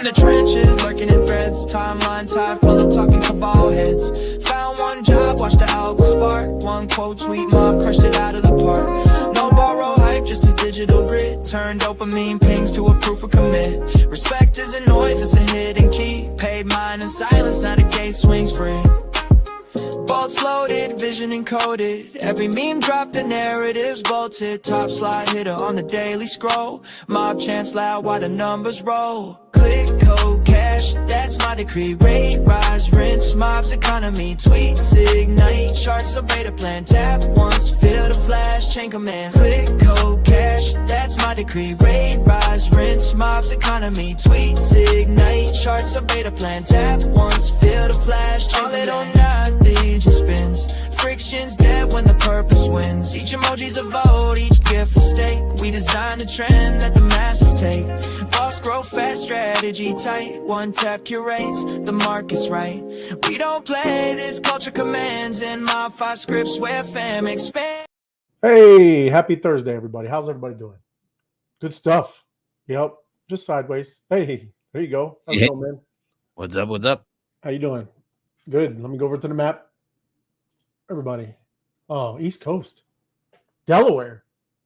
from the trenches, lurking in threads, timeline tied full of talking cabal heads. Found one job, watched the algo spark, one quote tweet mob, crushed it out of the park. No borrow hype, just a digital grid, turned dopamine pings to a proof of commit. Respect isn't noise, it's a hidden key, paid mine in silence, now the gate swings free. Bolts loaded, vision encoded, every meme dropped, the narratives bolted. Top slide hitter on the daily scroll, mob chants loud while the numbers roll. Click, code, cash, that's my decree. Rate, rise, rinse, mob's economy. Tweets, ignite, charts, a beta plan. Tap once, feel the flash, chain commands. Click, code, cash, that's my decree. Rate, rise, rinse, mob's economy. Tweets, ignite, charts, a beta plan. Tap once, feel the flash, chain commands. All it or nothing just spins. Friction's dead when the purpose wins. Each emoji's a vote, each gift a stake. We design the trend that the masses take. Fast growth, fast strategy tight. One tap curates, the market's right. We don't play, this culture commands. In MOBFI scripts where fam expand. Hey, happy Thursday, everybody. How's everybody doing? Good stuff. Yep, just sideways. Hey, there you go. How's it going, man? What's up? What's up? How you doing? Good. Let me go over to the map. Everybody. Oh, East Coast. Delaware.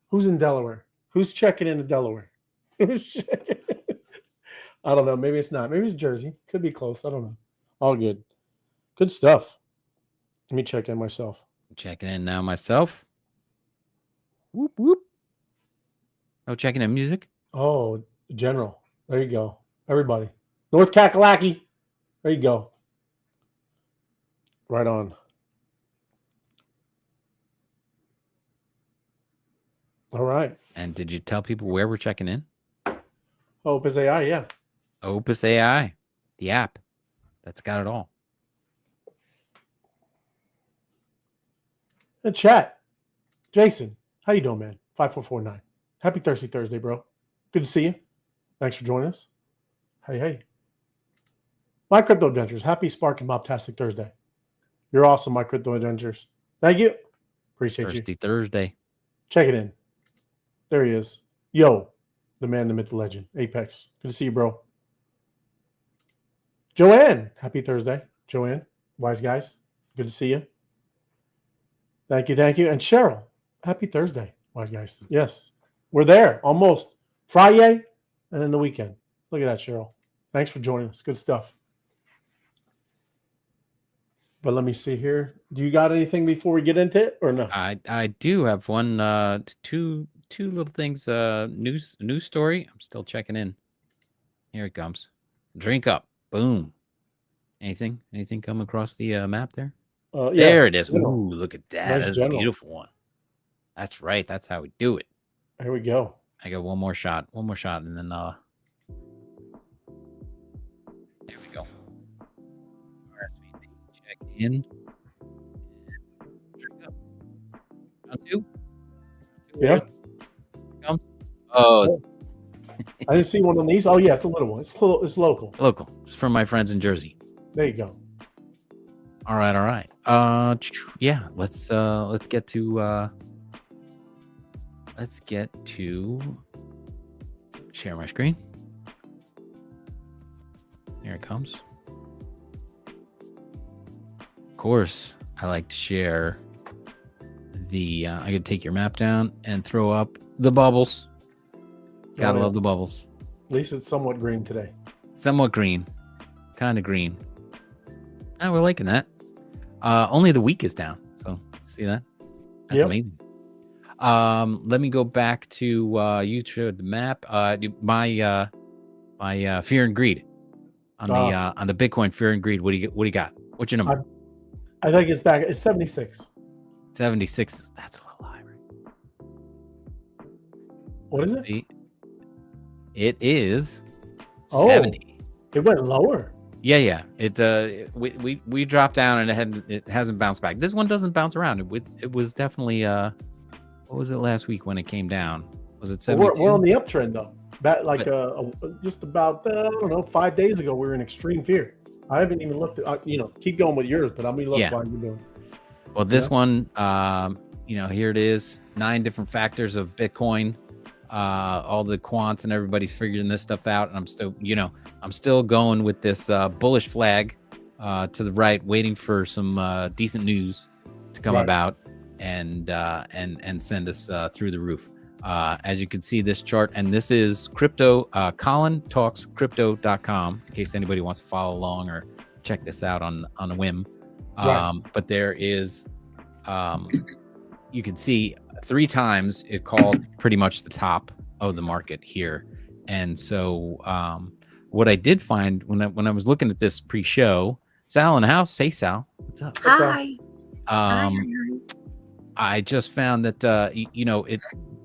Who's in Delaware? Who's checking into Delaware? Who's checking? I don't know. Maybe it's not. Maybe it's Jersey. Could be close. I don't know. All good. Good stuff. Let me check in myself. Checking in now myself. Whoop, whoop. Oh, checking in music. Oh, General. There you go. Everybody. North Kakalaki. There you go. Right on. All right. And did you tell people where we're checking in? Opus AI, yeah. Opus AI, the app that's got it all. And chat. Jason, how you doing, man? 5449. Happy Thursday, bro. Good to see you. Thanks for joining us. Hey. My Crypto Adventures. Happy Sparking Mobtastic Thursday. You're awesome, My Crypto Adventures. Thank you. Appreciate you. Thirsty Thursday. Check it in. There he is. Yo, the man, the myth, the legend. Apex. Good to see you, bro. Joanne. Happy Thursday. Joanne. Wise guys. Good to see you. Thank you. And Cheryl. Happy Thursday, wise guys. Yes. We're there. Almost. Friday and then the weekend. Look at that, Cheryl. Thanks for joining us. Good stuff. But let me see here. Do you got anything before we get into it or no? I do have one, two little things. News story. I'm still checking in. Here it comes. Drink up. Boom. Anything come across the map there? Yeah. There it is. Ooh, look at that. Nice That's general. a beautiful one. That's right. That's how we do it. Here we go. I got one more shot, and then there we go. RSVP, check in. Drink up. Round two. Yeah. Comes. Oh, I didn't see one on these. Oh yeah, it's a little one. It's local. local. It's from my friends in Jersey. There you go. All right. Yeah. Let's get to share my screen. Here it comes. Of course, I like to share the. I could take your map down and throw up the bubbles. Gotta love the bubbles. At least it's somewhat green today. Somewhat green, kind of green. Oh, we're liking that. Only the week is down, so see that? That's amazing. Let me go back to you showed the map. My fear and greed on the Bitcoin fear and greed. What do you got? What's your number? I think it's back. It's 76. 76. That's a little high, right? What is it? It is 70. It went lower. Yeah. We dropped down and it hasn't bounced back. This one doesn't bounce around. It was definitely what was it last week when it came down? Was it 72? We're on the uptrend though. Just about I don't know, 5 days ago we were in extreme fear. I haven't even looked at keep going with yours, but I'm gonna look while you're doing. Well, this one, here it is. 9 different factors of Bitcoin. all the quants and everybody's figuring this stuff out, and I'm still going with this bullish flag to the right, waiting for some decent news to come about and send us through the roof. As you can see, this chart, and this is crypto. Colin talks crypto.com in case anybody wants to follow along or check this out on a whim. But there is, you can see 3 times it called pretty much the top of the market here. And so what I did find when I was looking at this pre-show, Sal in the house. Hey, Sal. What's up? Hi. I just found that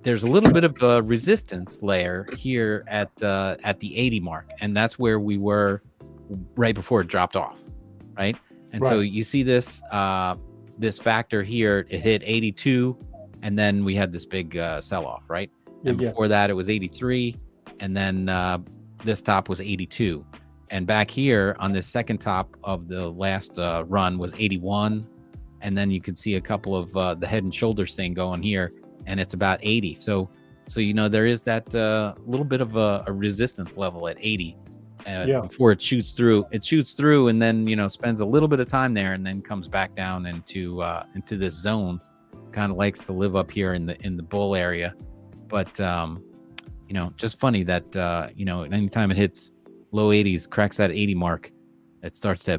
there's a little bit of a resistance layer here at the 80 mark, and that's where we were right before it dropped off, right? And so you see this this factor here. It hit 82, and then we had this big sell-off, right? And before that, it was 83, and then this top was 82, and back here on this second top of the last run was 81. And then you can see a couple of the head and shoulders thing going here, and it's about 80. So there is that little bit of a resistance level at 80 before it shoots through. It shoots through and then spends a little bit of time there and then comes back down into this zone. Kind of likes to live up here in the bull area, but just funny that anytime it hits low 80s, cracks that 80 mark,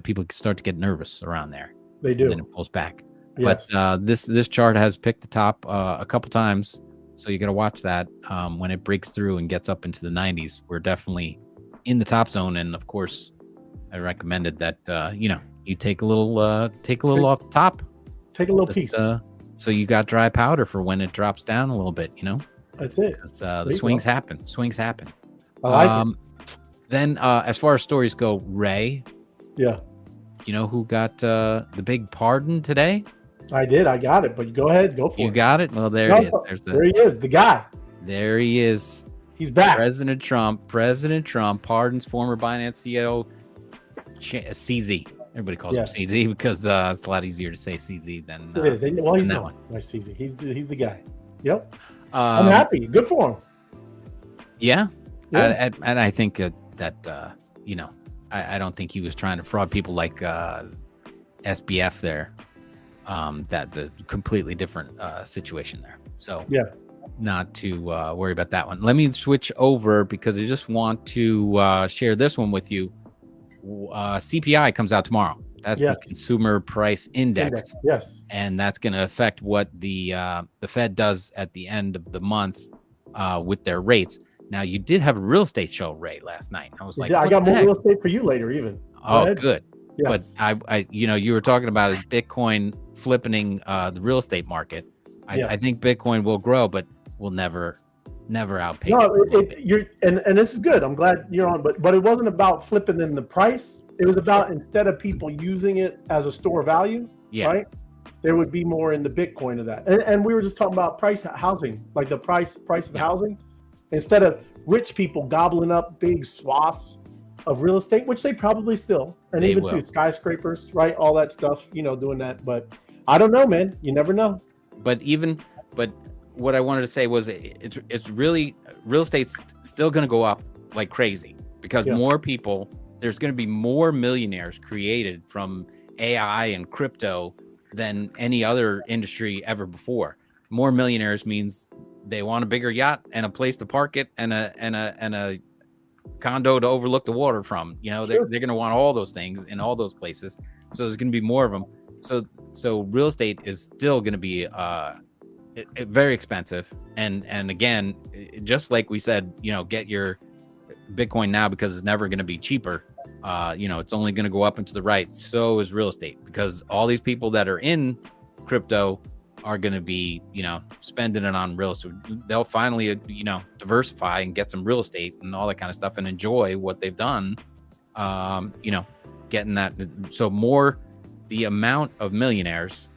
people start to get nervous around there. They do. And then it pulls back. Yes. But this chart has picked the top a couple times, so you got to watch that. When it breaks through and gets up into the 90s, we're definitely in the top zone. And of course, I recommended that you take a little off the top, take a little piece, so you got dry powder for when it drops down a little bit. That's it. The swings happen. I like it. Then as far as stories go, Ray. Yeah. You know who got the big pardon today? I did. I got it. But go ahead. Go for it. You got it? Well, there it is. There he is. The guy. There he is. He's back. President Trump pardons former Binance CEO CZ. Everybody calls him CZ because it's a lot easier to say CZ than it is. Well, he's not. Nice CZ. He's the guy. Yep. I'm happy. Good for him. Yeah. And I think that I don't think he was trying to fraud people like SBF there. That the completely different situation there. So not to worry about that one. Let me switch over because I just want to share this one with you. CPI comes out tomorrow. That's the Consumer Price Index. Yes. And that's going to affect what the Fed does at the end of the month with their rates. Now, you did have a real estate show, Ray, last night. I was like, I got more real estate for you later, even. Oh, good. Yeah. But I you were talking about Bitcoin flipping the real estate market. I think Bitcoin will grow, but will never outpace. No, and this is good. I'm glad you're on, but it wasn't about flipping in the price. It was about instead of people using it as a store of value, right? There would be more in the Bitcoin of that. And we were just talking about housing, like the price of housing. Instead of rich people gobbling up big swaths of real estate, which they probably still, and even to skyscrapers, right? All that stuff, doing that. But I don't know, man. You never know. But what I wanted to say was it's really, real estate's still going to go up like crazy because more people, there's going to be more millionaires created from AI and crypto than any other industry ever before. More millionaires means they want a bigger yacht and a place to park it and a condo to overlook the water from. They're going to want all those things in all those places. So there's going to be more of them. So real estate is still going to be very expensive. And again, just like we said, get your Bitcoin now because it's never going to be cheaper. It's only going to go up and to the right. So is real estate because all these people that are in crypto are going to be, spending it on real estate. They'll finally, diversify and get some real estate and all that kind of stuff and enjoy what they've done. Getting that. So the amount of millionaires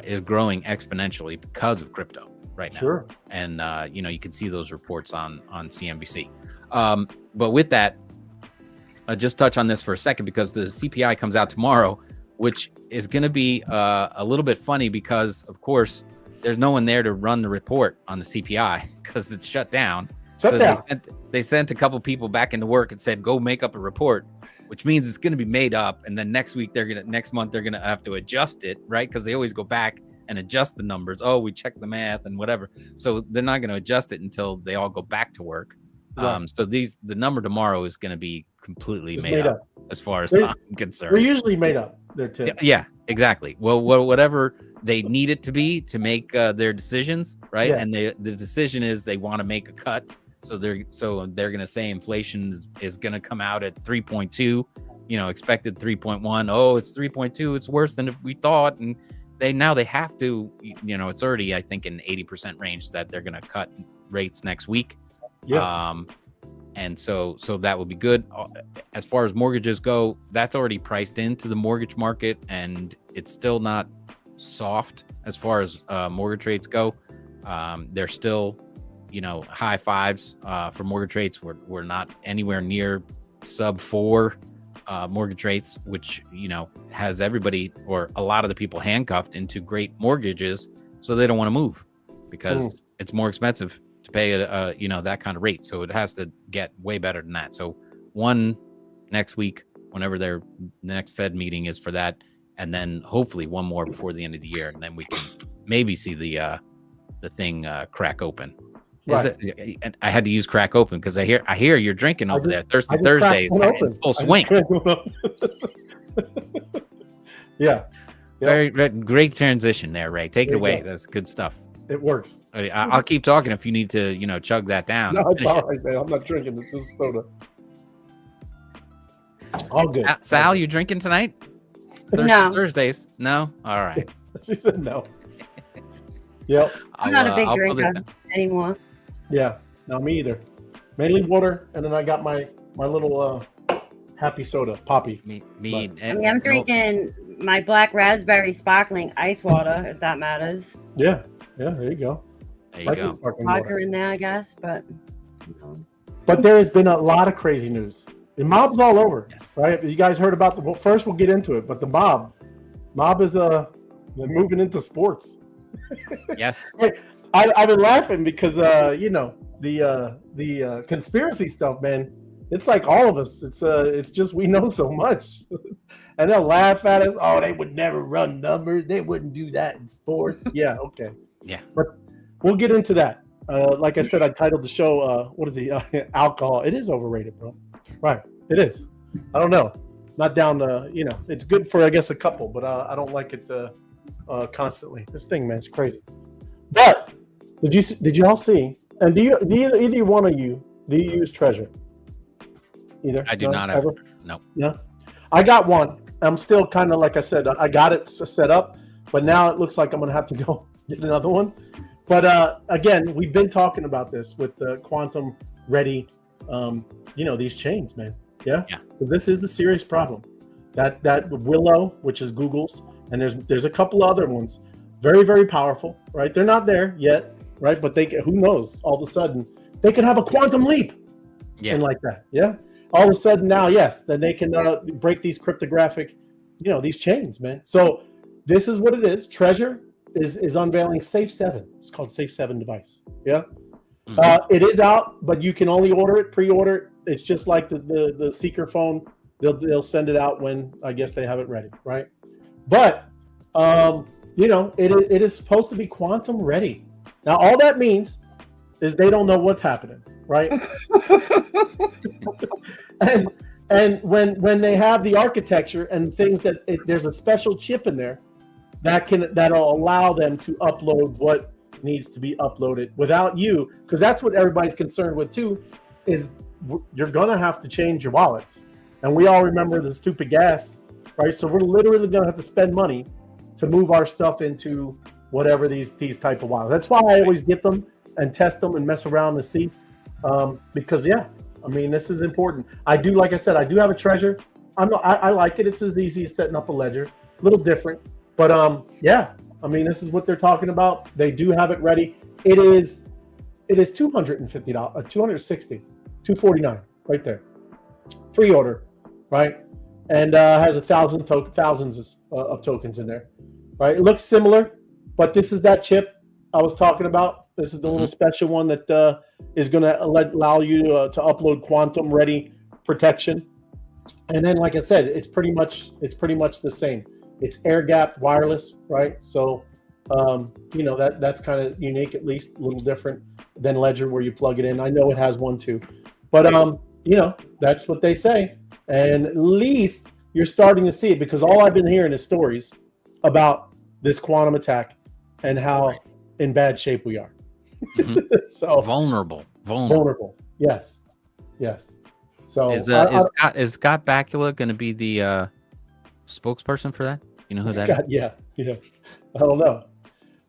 is growing exponentially because of crypto right now. Sure. And, you can see those reports on CNBC. But with that, I'll just touch on this for a second because the CPI comes out tomorrow, which is going to be a little bit funny because, of course, there's no one there to run the report on the CPI because it's shut down. Shut down. They sent a couple people back into work and said, go make up a report, which means it's going to be made up. And then next month, they're going to have to adjust it, right? Because they always go back and adjust the numbers. Oh, we checked the math and whatever. So they're not going to adjust it until they all go back to work. Right. So the number tomorrow is going to be completely made up as far as I'm concerned. We're usually made up there too. Yeah, exactly. Well, whatever they need it to be to make their decisions, right? Yeah. And the decision is they want to make a cut. So they're going to say inflation is going to come out at 3.2, expected 3.1. Oh, it's 3.2. It's worse than we thought. And they have to, it's already, I think, in 80% range that they're going to cut rates next week. Yeah. And so that would be good. As far as mortgages go, that's already priced into the mortgage market, and it's still not soft as far as mortgage rates go. They're still, high fives for mortgage rates. We're not anywhere near sub 4 mortgage rates, which has everybody or a lot of the people handcuffed into great mortgages, so they don't want to move because it's more expensive to pay that kind of rate. So it has to get way better than that. So one next week, whenever the next Fed meeting is for that, and then hopefully one more before the end of the year, and then we can maybe see the thing crack open. Right. I had to use crack open because I hear you're drinking over there. Thirsty Thursdays in full swing. Yeah. Very great transition there, Ray. Take it away. That's good stuff. It works. I'll keep talking if you need to, chug that down. No, it's all right, man. I'm not drinking. It's just soda. All good. Sal, you drinking tonight? No. Thursdays? No? All right. She said no. Yep. I'm not a big drinker anymore. Yeah. No, me either. Mainly water, and then I got my little happy soda, Poppy. I'm drinking my black raspberry sparkling ice water, if that matters. Yeah. Yeah, there you go. There you go. Vodka in there, I guess, but. But there has been a lot of crazy news. The mob's all over, right? You guys heard about first we'll get into it, but the mob is moving into sports. Yes. I've been laughing because the conspiracy stuff, man. It's like all of us. It's just we know so much, and they'll laugh at us. Oh, they would never run numbers. They wouldn't do that in sports. Yeah, okay. Yeah, but we'll get into that. Like I said, I titled the show. What is alcohol? It is overrated, bro. Right, it is. I don't know. Not down to it's good for I guess a couple, but I don't like it constantly. This thing, man, it's crazy. But did you all see? And do either one of you use Trezor? Either I do not ever. No. Yeah, I got one. I'm still kind of like I said. I got it set up, but now it looks like I'm gonna have to go get another one. But again, we've been talking about this with the quantum ready. These chains, man. Yeah. This is the serious problem. That Willow, which is Google's, and there's a couple other ones, very, very powerful, right? They're not there yet, right? But who knows? All of a sudden, they could have a quantum leap. Yeah. And like that. Yeah. All of a sudden now, yes, then they can break these cryptographic, these chains, man. So this is what it is. Trezor is unveiling Safe 7. It's called Safe 7 device. Yeah. Mm-hmm. It is out, but you can only pre-order it. It's just like the Seeker phone. They'll send it out when I guess they have it ready, right? But it is supposed to be quantum ready. Now all that means is they don't know what's happening, right? and when they have the architecture and things there's a special chip in there that'll allow them to upload what needs to be uploaded without you, because that's what everybody's concerned with too, is you're gonna have to change your wallets, and we all remember the stupid gas, right? So we're literally gonna have to spend money to move our stuff into whatever these type of wallets. That's why I always get them and test them and mess around to see, because this is important. Like I said, I do have a Trezor. I like it. It's as easy as setting up a ledger, a little different, but this is what they're talking about. They do have it ready. It is $250, $260, $249 right there. Pre-order, right? And has thousands of tokens in there, right? It looks similar, but this is that chip. I was talking about. This is the little special one that is going to allow you to upload quantum ready protection. And then, like I said, it's pretty much the same. It's air gapped wireless, right? So, that's kind of unique, at least a little different than Ledger where you plug it in. I know it has one too, but that's what they say. And at least you're starting to see it, because all I've been hearing is stories about this quantum attack and how in bad shape we are. So vulnerable. Yes. So is Scott Bakula going to be the spokesperson for that? You know who that is? Yeah. I don't know,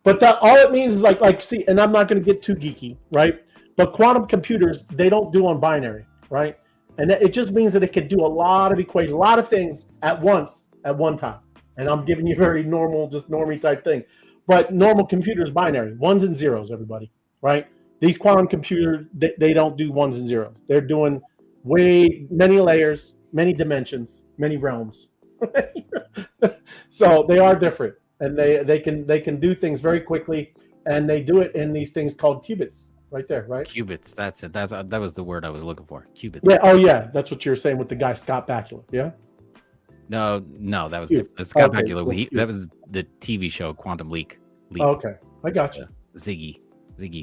but all it means is like see, and I'm not going to get too geeky, right? But quantum computers, they don't do on binary, right? And it just means that it can do a lot of equations, a lot of things at once, at one time. And I'm giving you very normal, just normie type thing. But normal computers, binary, ones and zeros, everybody, right? These quantum computers, they don't do ones and zeros. They're doing many layers, many dimensions, many realms. So they are different, and they can do things very quickly, and they do it in these things called qubits. Right there, right? Qubits. That's it. That was the word I was looking for. Qubits. Yeah. Oh, yeah. That's what you were saying with the guy Scott Bakula. Yeah. No, that was different. Scott Bakula. That was the TV show Quantum Leak. Oh, okay, I got you. Ziggy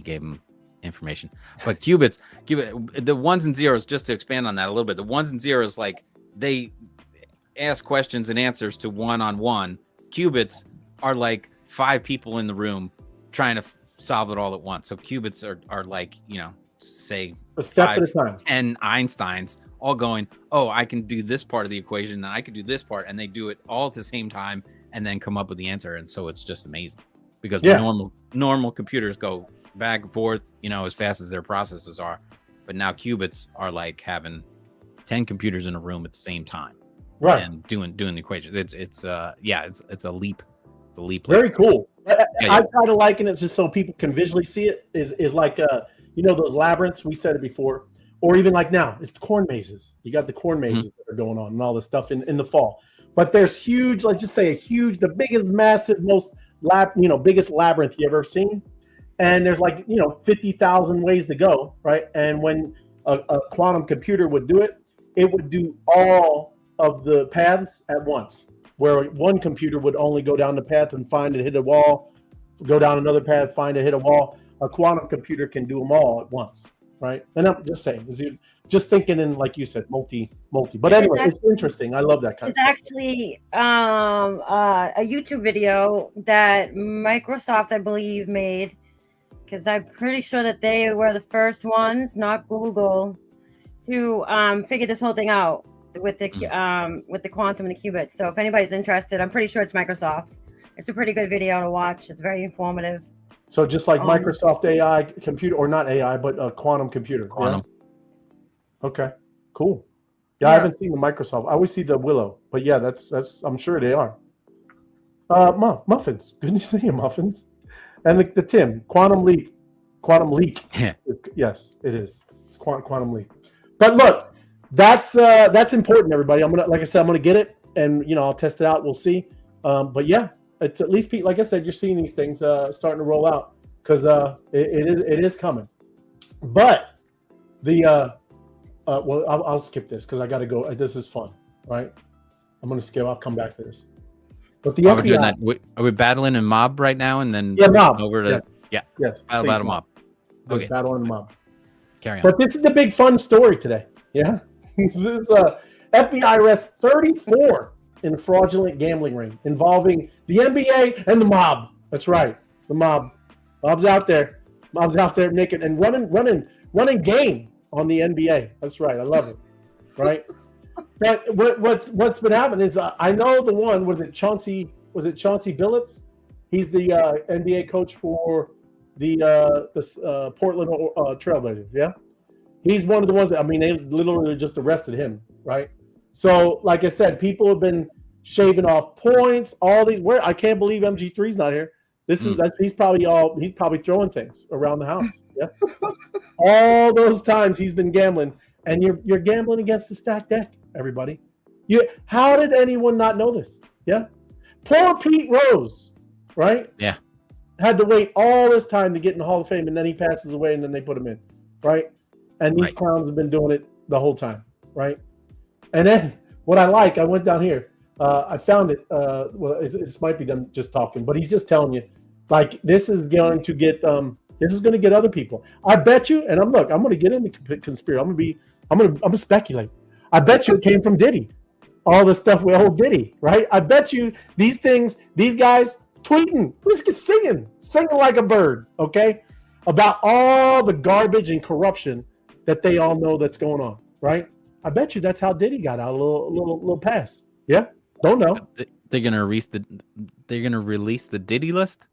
gave him information. But qubits, the ones and zeros. Just to expand on that a little bit, the ones and zeros, like they ask questions and answers to one-on-one. Qubits are like 5 people in the room trying to solve it all at once. So qubits are like, say a step at a time. 10 Einsteins all going, oh, I can do this part of the equation and I can do this part, and they do it all at the same time and then come up with the answer. And so it's just amazing, because normal computers go back and forth, as fast as their processes are. But now qubits are like having 10 computers in a room at the same time, right? And doing the equation. It's a leap. It's a leap. Very cool. I try to liken it just so people can visually see it. Is like those labyrinths, we said it before, or even like now it's corn mazes. You got the corn mazes that are going on and all this stuff in the fall. But there's huge, let's just say the biggest, massive, biggest labyrinth you ever seen. And there's 50,000 ways to go, right? And when a quantum computer would do it, it would do all of the paths at once. Where one computer would only go down the path and find it, hit a wall, go down another path, find it, hit a wall. A quantum computer can do them all at once, right? And I'm just saying, just thinking in, like you said, multi. But anyway, it's interesting. I love that kind of stuff. It's actually a YouTube video that Microsoft, I believe, made, because I'm pretty sure that they were the first ones, not Google, to figure this whole thing out with the quantum and the qubits. So if anybody's interested, I'm pretty sure it's Microsoft. It's a pretty good video to watch. It's very informative. So just like Microsoft AI computer, or not AI, but a quantum computer. Quantum. Yeah? Okay, cool. Yeah, I haven't seen the Microsoft. I always see the Willow, but yeah, that's. I'm sure they are. Muffins. Good to see you, muffins. And the Tim, quantum leak. Yeah. Yes, it is. It's quantum leak. But look, that's important, everybody. I'm gonna get it, and I'll test it out. We'll see. But yeah, it's at least, like I said, you're seeing these things starting to roll out, because it is coming. But I'll skip this because I got to go. This is fun, right? I'm gonna skip. I'll come back to this. But the FBI, are we battling a mob right now, and then mob over to yes, battle mob. Okay, battle in the mob. Carry on. But this is the big fun story today. Yeah, this is FBI arrests 34 in a fraudulent gambling ring involving the NBA and the mob. That's right, the mob. Mob's out there naked and running game on the NBA. That's right, I love it. Right. But what's been happening is I know the one was it Chauncey Billups? He's the NBA coach for the Portland Trailblazers. Yeah, he's one of the ones that they literally just arrested him, right? So, like I said, people have been shaving off points. All these. I can't believe MG3's not here. He's probably throwing things around the house. Yeah, all those times he's been gambling, and you're gambling against the stacked deck. Everybody, how did anyone not know this? Yeah, poor Pete Rose, right? Yeah, had to wait all this time to get in the Hall of Fame, and then he passes away, and then they put him in, right? And these clowns have been doing it the whole time, right? And then what I went down here. I found it. Well, this might be them just talking, but he's just telling you, like, this is going to get other people. I bet you, and I'm going to get into conspiracy. I'm going to speculate. I bet you it came from Diddy. All the stuff with old Diddy, right? I bet you these guys tweeting, singing like a bird, okay, about all the garbage and corruption that they all know that's going on, right? I bet you that's how Diddy got out a little pass. Yeah, don't know. They're gonna release the Diddy list.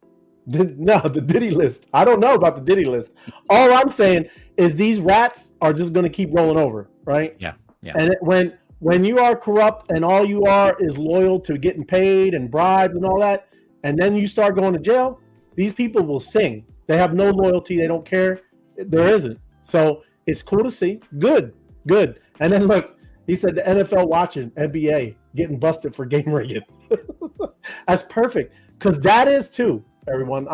No, the Diddy list. I don't know about the Diddy list. All I'm saying is these rats are just going to keep rolling over, right? Yeah. And when you are corrupt and all you are is loyal to getting paid and bribes and all that, and then you start going to jail, these people will sing. They have no loyalty. They don't care. There isn't. So it's cool to see. Good. And then look, he said the NFL watching NBA getting busted for game rigging. That's perfect, because that is too. Everyone,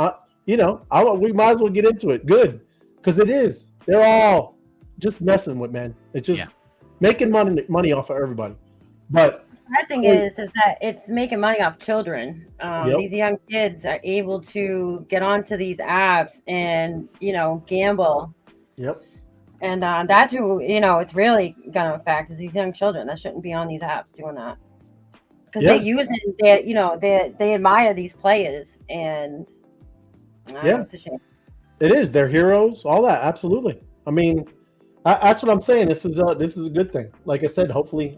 we might as well get into it. Good, because it is. They're all just messing with, man. It's just making money off of everybody. But the bad thing is that it's making money off children. These young kids are able to get onto these apps and gamble. Yep. And that's who it's really gonna affect is these young children that shouldn't be on these apps doing that. Because they use it, they admire these players, and it's a shame. It is. They're heroes, all that. Absolutely. I mean, that's what I'm saying. This is a good thing. Like I said, hopefully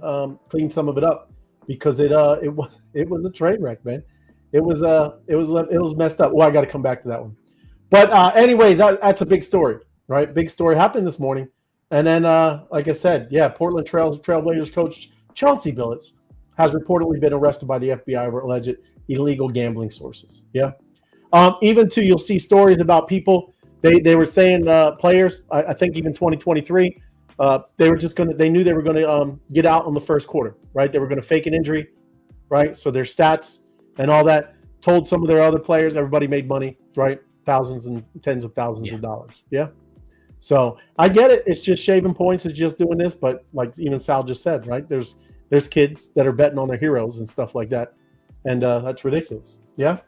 clean some of it up, because it was a train wreck, man. It was messed up. Well, I got to come back to that one. But anyways, that's a big story, right? Big story happened this morning, and then like I said, Portland Trailblazers coach Chauncey Billups has reportedly been arrested by the FBI over alleged illegal gambling sources. Yeah. Even too, you'll see stories about people. They were saying players. I think even 2023, they knew they were going to get out on the first quarter, right? They were going to fake an injury, right? So their stats and all that told some of their other players. Everybody made money, right? Thousands and tens of thousands of dollars. Yeah. So I get it. It's just shaving points. It's just doing this, but like even Sal just said, right? There's kids that are betting on their heroes and stuff like that. And that's ridiculous. Yeah.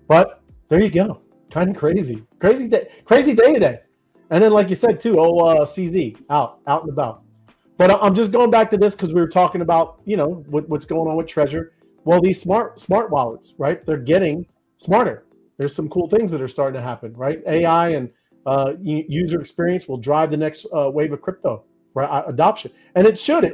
But there you go. Kind of crazy day today. And then, like you said, too, CZ out and about. But I'm just going back to this because we were talking about, what's going on with Trezor. Well, these smart wallets, right? They're getting smarter. There's some cool things that are starting to happen, right? AI and user experience will drive the next wave of crypto adoption. And it should.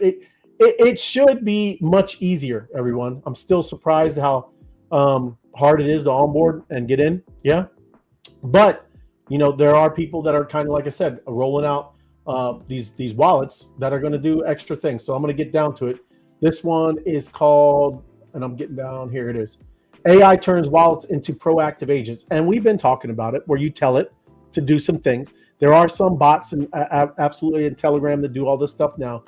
It should be much easier, everyone. I'm still surprised how hard it is to onboard and get in. Yeah. But, there are people that are kind of, like I said, rolling out these wallets that are going to do extra things. So I'm going to get down to it. This one is called, and I'm getting down, here it is. AI turns wallets into proactive agents. And we've been talking about it, where you tell it to do some things. There are some bots and absolutely in Telegram that do all this stuff now.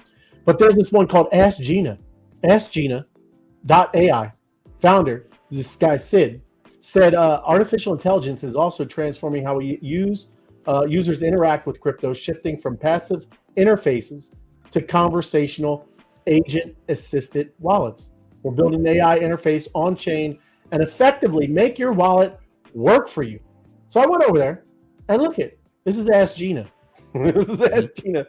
But there's this one called Ask Gina. AskGina.ai. Founder, this guy Sid, said artificial intelligence is also transforming how we users interact with crypto, shifting from passive interfaces to conversational agent-assisted wallets. We're building an AI interface on-chain and effectively make your wallet work for you. So I went over there and look at this is Ask Gina. This is Ask Gina.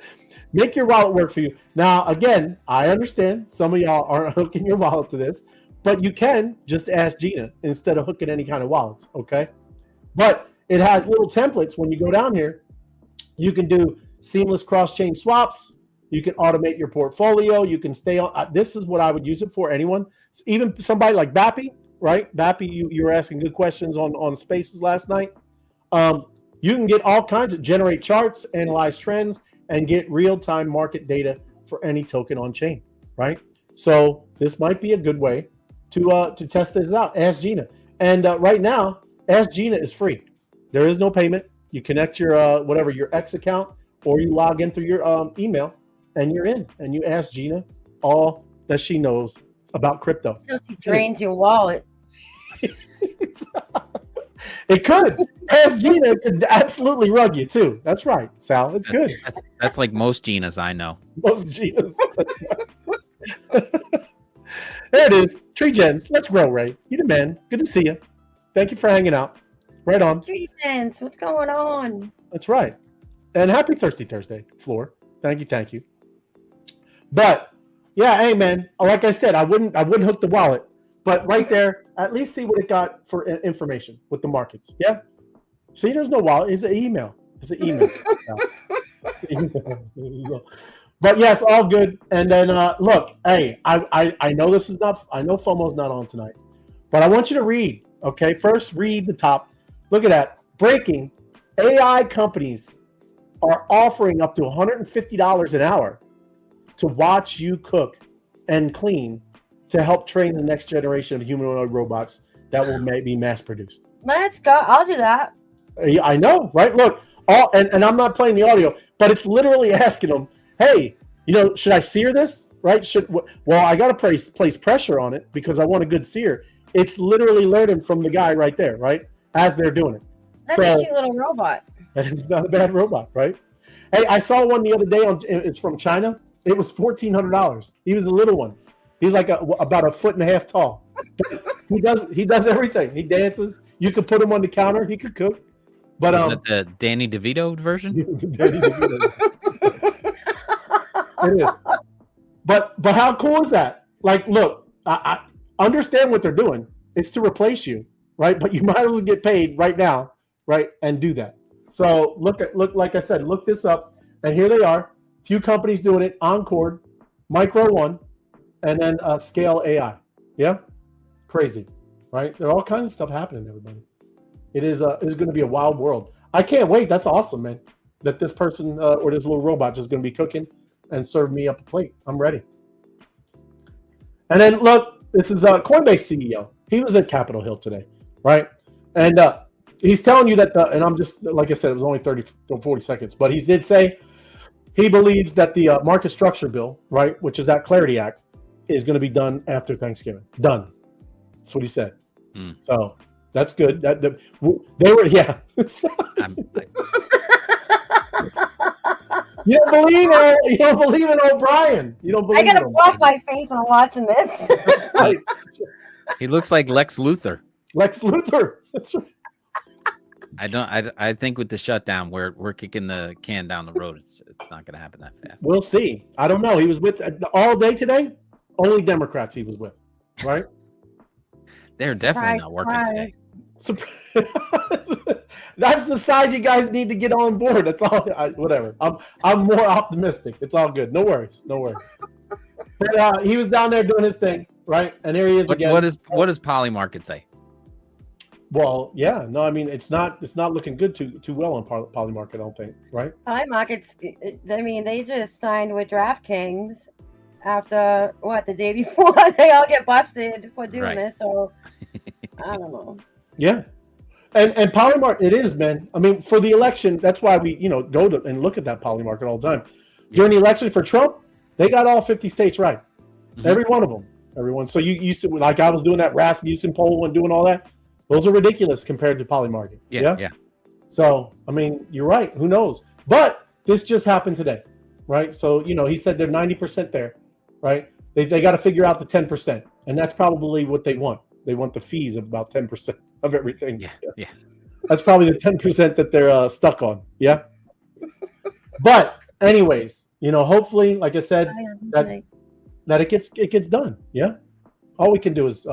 Make your wallet work for you. Now, again, I understand some of y'all aren't hooking your wallet to this, but you can just ask Gina instead of hooking any kind of wallets, okay? But it has little templates. When you go down here, you can do seamless cross-chain swaps. You can automate your portfolio. You can stay on. This is what I would use it for. Anyone, even somebody like Bappy, right? Bappy, you were asking good questions on Spaces last night. You can get all kinds of generate charts, analyze trends, and get real-time market data for any token on chain, right? So this might be a good way to test this out. Ask Gina, and right now, Ask Gina is free. There is no payment. You connect your your X account, or you log in through your email, and you're in. And you ask Gina all that she knows about crypto. Until she drains your wallet. It could. Ask Gina could absolutely rug you too. That's right, Sal. It's good. That's like most Ginas I know. Most Ginas. There it is. Tree Gens. Let's grow, Ray. You the man. Good to see you. Thank you for hanging out. Right on. Tree Gens, what's going on? That's right. And happy Thirsty Thursday, Floor. Thank you. But yeah, hey man, like I said, I wouldn't hook the wallet, but right there, at least see what it got for information with the markets. Yeah. See, there's no wallet. It's an email. But yes, all good. And then look, hey, I know this is not. I know FOMO's not on tonight, but I want you to read. Okay, first read the top. Look at that. Breaking: AI companies are offering up to $150 an hour to watch you cook and clean to help train the next generation of humanoid robots that will be mass produced. Let's go. I'll do that. I know, right? Look, and I'm not playing the audio, but it's literally asking them, hey, should I sear this? Right? Well, I got to place pressure on it because I want a good sear. It's literally learning from the guy right there, right? As they're doing it. That's a cute little robot. It's not a bad robot, right? Hey, I saw one the other day. It's from China. It was $1,400. He was a little one. He's like about 1.5 feet tall. But he does everything. He dances. You could put him on the counter. He could cook. But is that the Danny DeVito version? Danny DeVito. It is. But how cool is that? Like, look, I understand what they're doing. It's to replace you, right? But you might as well get paid right now, right? And do that. So look, like I said, look this up, and here they are. Few companies doing it: Encore, Micro One, and then Scale AI. Yeah, crazy, right? There are all kinds of stuff happening, everybody. It is going to be a wild world. I can't wait. That's awesome, man. That this person or this little robot is going to be cooking and serve me up a plate. I'm ready. And then look, this is Coinbase CEO. He was at Capitol Hill today, right? And he's telling you that and I'm just, like I said, it was only 30 or 40 seconds, but he did say he believes that the market structure bill, right, which is that Clarity Act, is going to be done after Thanksgiving. Done. That's what he said. So that's good. They were, yeah. You don't believe in O'Brien. You don't believe. I gotta wash my face when I'm watching this. Right. He looks like Lex Luthor. Lex Luthor. That's right. I think with the shutdown, we're kicking the can down the road. It's not going to happen that fast. We'll see. I don't know. He was with all day today. Only Democrats he was with, right? They're definitely not working today. That's the side you guys need to get on board. That's all. Whatever. I'm more optimistic. It's all good. No worries. But he was down there doing his thing, right? And there he is again. What does Polymarket say? Well, yeah, no, I mean it's not looking good too well on Polymarket, I don't think, right? Polymarket's, I mean, they just signed with DraftKings after the day before they all get busted for doing this. So I don't know. Yeah, and Polymarket, it is, man. I mean, for the election, that's why we go to and look at that Polymarket all the time. During the election for Trump, they got all 50 states right, every one of them, everyone. So you used to, like I was doing that Rasmussen poll and doing all that. Those are ridiculous compared to Polymarket. Yeah. So, I mean, you're right. Who knows? But this just happened today, right? So, he said they're 90% there, right? They got to figure out the 10%. And that's probably what they want. They want the fees of about 10% of everything. Yeah. That's probably the 10% that they're stuck on. Yeah. But anyways, hopefully, like I said, that it gets done. Yeah. All we can do is,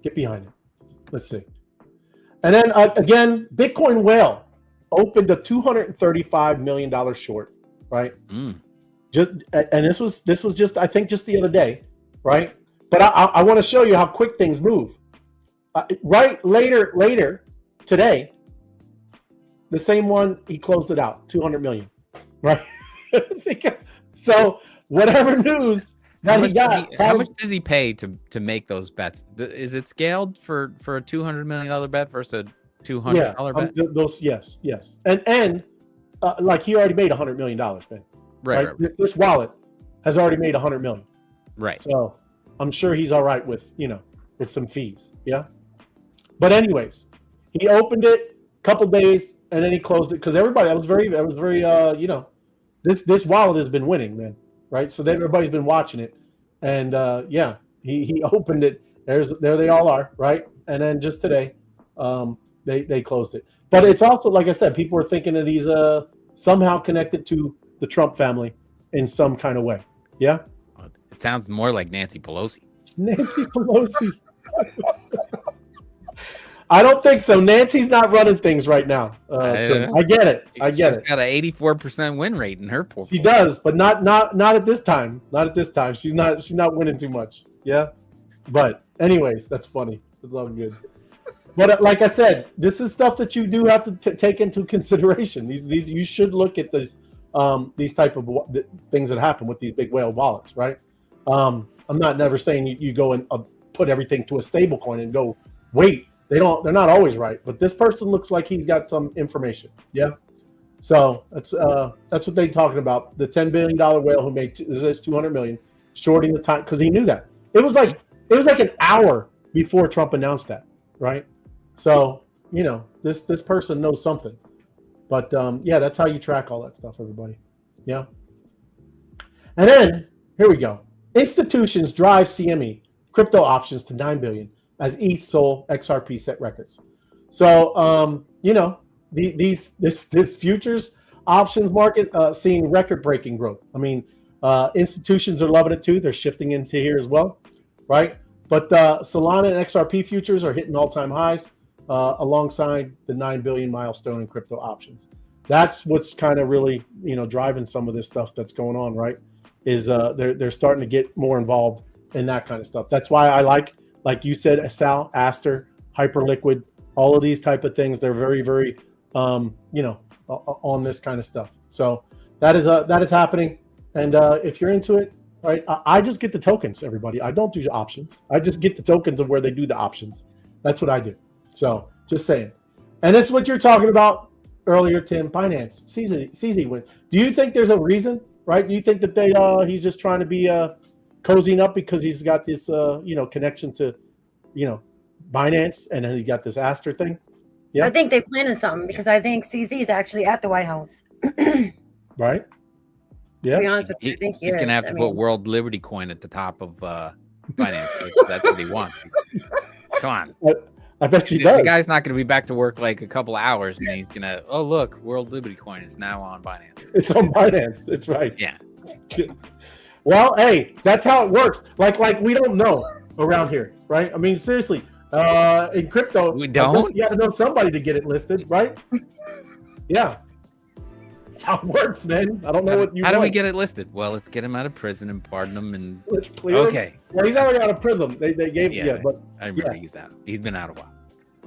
get behind it. Let's see. And then again, Bitcoin Whale opened a $235 million short, right? And this was just, I think, just the other day, right? But I want to show you how quick things move. Right later today, the same one, he closed it out, 200 million, right? So whatever news how much does he pay to make those bets? Is it scaled for a $200 million bet versus a $200 bet? Those, yes, and like he already made $100 million, man. Right. This wallet has already made $100 million. Right. So I'm sure he's all right with with some fees. Yeah. But anyways, He opened it a couple days and then he closed it because everybody. I was very. This wallet has been winning, man. Right. So then everybody's been watching it, and he opened it. There they all are, right? And then just today, they closed it. But it's also, like I said, people are thinking that he's somehow connected to the Trump family in some kind of way. Yeah. It sounds more like Nancy Pelosi. Nancy Pelosi. I don't think so. Nancy's not running things right now. I get it. I get it. She's got an 84% win rate in her portfolio. She does, but not at this time. Not at this time. She's not winning too much. Yeah. But anyways, that's funny. It's all good. But like I said, this is stuff that you do have to take into consideration. These you should look at these type of things that happen with these big whale wallets, right? I'm not never saying you go and put everything to a stable coin and go wait. They're not always right, but this person looks like he's got some information. Yeah. So that's what they're talking about. The $10 billion whale who made this $200 million, shorting the time because he knew that. It was like an hour before Trump announced that, right? So this person knows something. But that's how you track all that stuff, everybody. Yeah. And then here we go. Institutions drive CME crypto options to 9 billion. As ETH, SOL, XRP set records. So, this futures options market seeing record-breaking growth. I mean, institutions are loving it too. They're shifting into here as well, right? But Solana and XRP futures are hitting all-time highs alongside the 9 billion milestone in crypto options. That's what's kind of really, driving some of this stuff that's going on, right? Is they're starting to get more involved in that kind of stuff. That's why I like you said, Sal, Aster, Hyperliquid, all of these type of things. They're very, very, on this kind of stuff. So that is happening. And if you're into it, right, I just get the tokens, everybody. I don't do options. I just get the tokens of where they do the options. That's what I do. So just saying. And this is what you're talking about earlier, Tim. Binance, CZ win. Do you think there's a reason, right? Do you think that he's just trying to be cozying up because he's got this connection to Binance, and then he got this Aster thing? Yeah, I think they planted something because I think CZ is actually at the White House. Right. Yeah. To be honest, I think he's gonna have to put World Liberty Coin at the top of Binance. That's what he wants. Come on. I bet he does. The guy's not going to be back to work like a couple of hours, and he's gonna. Oh, look, World Liberty Coin is now on Binance. It's on Binance. That's right. Yeah. Well, hey, that's how it works. Like we don't know around here, right? I mean, seriously, in crypto, we don't. You got to know somebody to get it listed, right? Yeah, that's how it works, man. I don't know what you. How do we get it listed? Well, let's get him out of prison and pardon him, and let's clear okay. Him. Well, he's already out of prison. They gave but I remember he's out. He's been out a while.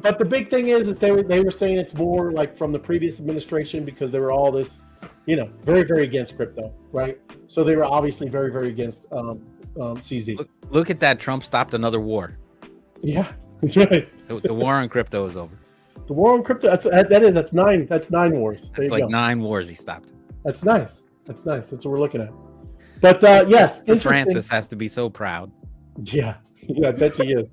But the big thing is they were saying it's more like from the previous administration because they were all this, very, very against crypto, right? So they were obviously very, very against CZ. Look at that. Trump stopped another war. Yeah, that's right. The war on crypto is over. The war on crypto, that's nine wars. That's like 9 wars he stopped. That's nice. That's what we're looking at. But yes, Francis has to be so proud. Yeah, I bet he is.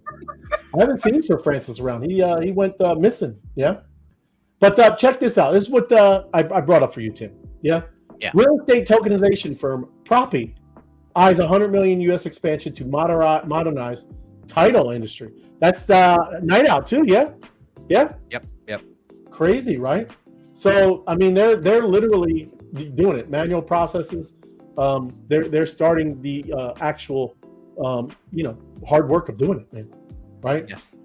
I haven't seen Sir Francis around. He went missing. Yeah. But check this out. This is what I brought up for you, Tim. Yeah. Yeah. Real estate tokenization firm Propy eyes 100 million U.S. expansion to modernize title industry. That's night out too. Yeah. Yeah. Yep. Crazy, right? So I mean, they're literally doing it. Manual processes. They're starting the actual hard work of doing it, man. Right? Yes.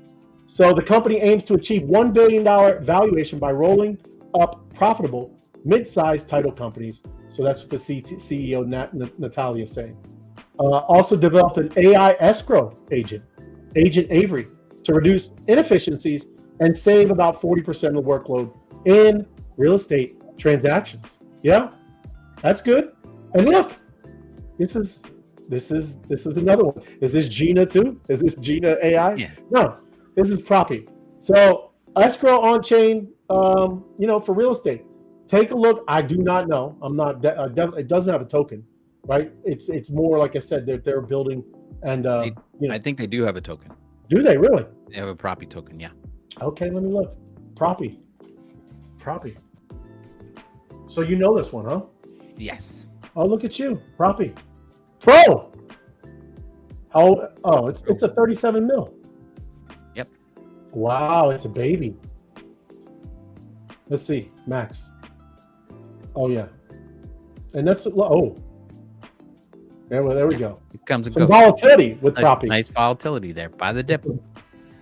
So the company aims to achieve $1 billion valuation by rolling up profitable mid-sized title companies. So that's what the CEO Natalia is saying. Also developed an AI escrow agent Avery, to reduce inefficiencies and save about 40% of the workload in real estate transactions. Yeah, that's good. And look, this is another one. Is this Gina too? Is this Gina AI? Yeah. No, this is Propy. So escrow on chain, for real estate. Take a look. I do not know. I'm not. It doesn't have a token, right? It's more like I said. They're building, and I think they do have a token. Do they really? They have a Propy token. Yeah. Okay, let me look. Propy. So you know this one, huh? Yes. Oh, look at you, Propy. Pro. How? Oh, it's a 37 mil. Yep. Wow, it's a baby. Let's see, max. Oh yeah, and that's there we go. It comes and Some goes. volatility with Propy. Nice volatility there by the dip.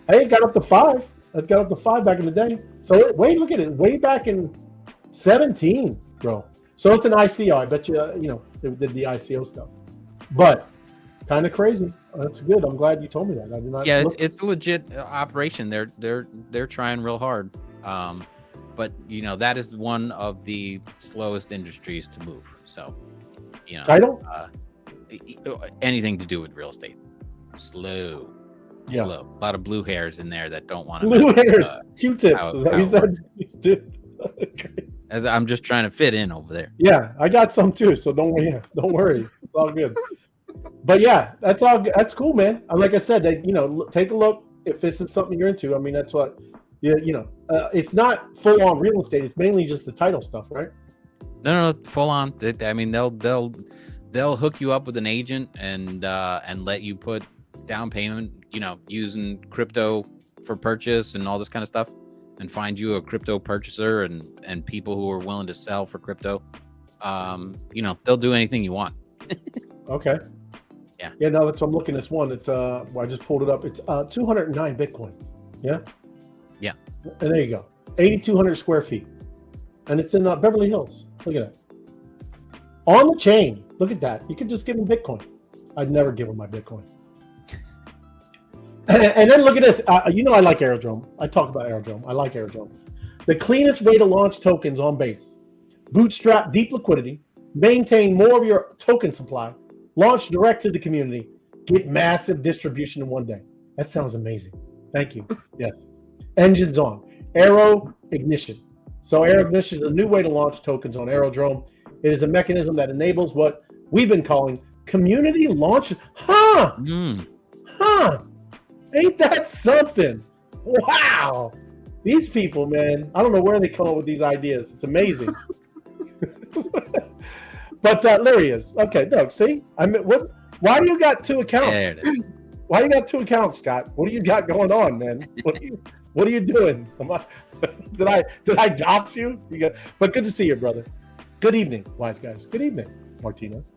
Hey, it got up to 5. It got up to 5 back in the day. So look at it, way back in 17, bro. So it's an ICO. I bet you, they did the ICO stuff, but kind of crazy. That's good. I'm glad you told me that. I did not. Yeah, it's a legit operation. They're trying real hard. But that is one of the slowest industries to move. So, Title? Anything to do with real estate, slow. Yeah. Slow. A lot of blue hairs in there that don't want to. Blue hairs, Q-tips. Is that what you said? Dude. Okay. As I'm just trying to fit in over there. Yeah, I got some too. So don't worry. It's all good. But yeah, that's cool, man. Like I said, take a look if this is something you're into. I mean, that's what. Yeah, it's not full on real estate. It's mainly just the title stuff, right? No, full on. I mean, they'll hook you up with an agent and let you put down payment, using crypto for purchase and all this kind of stuff, and find you a crypto purchaser and people who are willing to sell for crypto. They'll do anything you want. Okay. Yeah. Yeah. No, I'm looking at this one. It's I just pulled it up. It's 209 Bitcoin. Yeah. Yeah. And there you go. 8,200 square feet. And it's in Beverly Hills. Look at that. On the chain. Look at that. You could just give them Bitcoin. I'd never give them my Bitcoin. And then look at this. I like Aerodrome. I talk about Aerodrome. I like Aerodrome. The cleanest way to launch tokens on Base. Bootstrap deep liquidity. Maintain more of your token supply. Launch direct to the community. Get massive distribution in one day. That sounds amazing. Thank you. Yes. Engines on. Aero Ignition. So Aero Ignition is a new way to launch tokens on Aerodrome. It is a mechanism that enables what we've been calling community launch. Huh? Ain't that something? Wow. These people, man, I don't know where they come up with these ideas. It's amazing. But there he is. Okay, no, see? Why do you got 2 accounts? There it is. Why do you got 2 accounts, Scott? What do you got going on, man? What are you doing? Did I dox you? But good to see you, brother. Good evening, wise guys. Good evening, Martinez.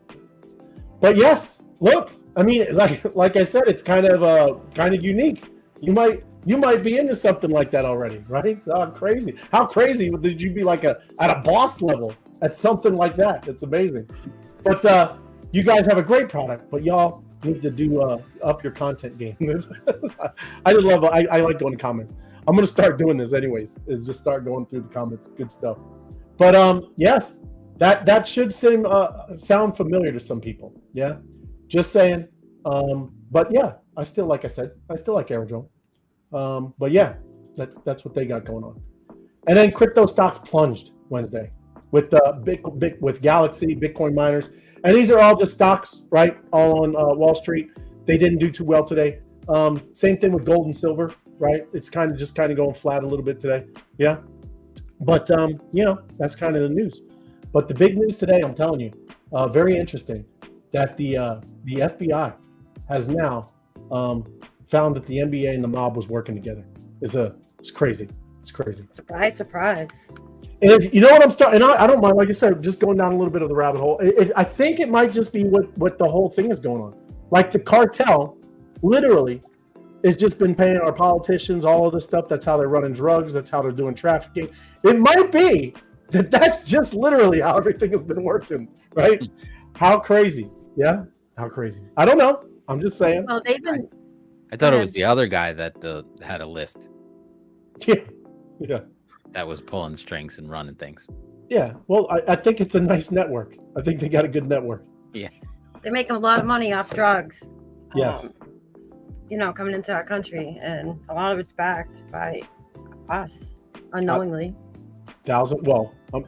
But yes, look. I mean, like I said, it's kind of unique. You might be into something like that already, right? Oh, crazy! How crazy did you be at a boss level at something like that? It's amazing. But you guys have a great product, but y'all need to do up your content game. I just love. I like going to comments. I'm gonna start doing this anyways. Is just start going through the comments. Good stuff. But yes, that should sound familiar to some people. Yeah, just saying. But yeah, I still like Aerodrome. But yeah, that's what they got going on. And then crypto stocks plunged Wednesday with with Galaxy, Bitcoin miners, and these are all just stocks, right? All on Wall Street. They didn't do too well today. Same thing with gold and silver, right? It's kind of going flat a little bit today. Yeah. But that's kind of the news. But the big news today, I'm telling you, very interesting, that the FBI has now found that the NBA and the mob was working together. It's crazy. It's crazy. Surprise. And you know what I'm starting, and I don't mind, like I said, just going down a little bit of the rabbit hole. I think it might just be what the whole thing is going on. Like the cartel, literally, has just been paying our politicians all of this stuff. That's how they're running drugs. That's how they're doing trafficking. It might be that's just literally how everything has been working, right? How crazy. Yeah? How crazy. I don't know. I'm just saying. Well, they've been... I thought it was the other guy that had a list. Yeah. That was pulling the strings and running things. Yeah. Well, I think it's a nice network. I think they got a good network. Yeah. They're making a lot of money off drugs. Yes. Coming into our country, and a lot of it's backed by us unknowingly.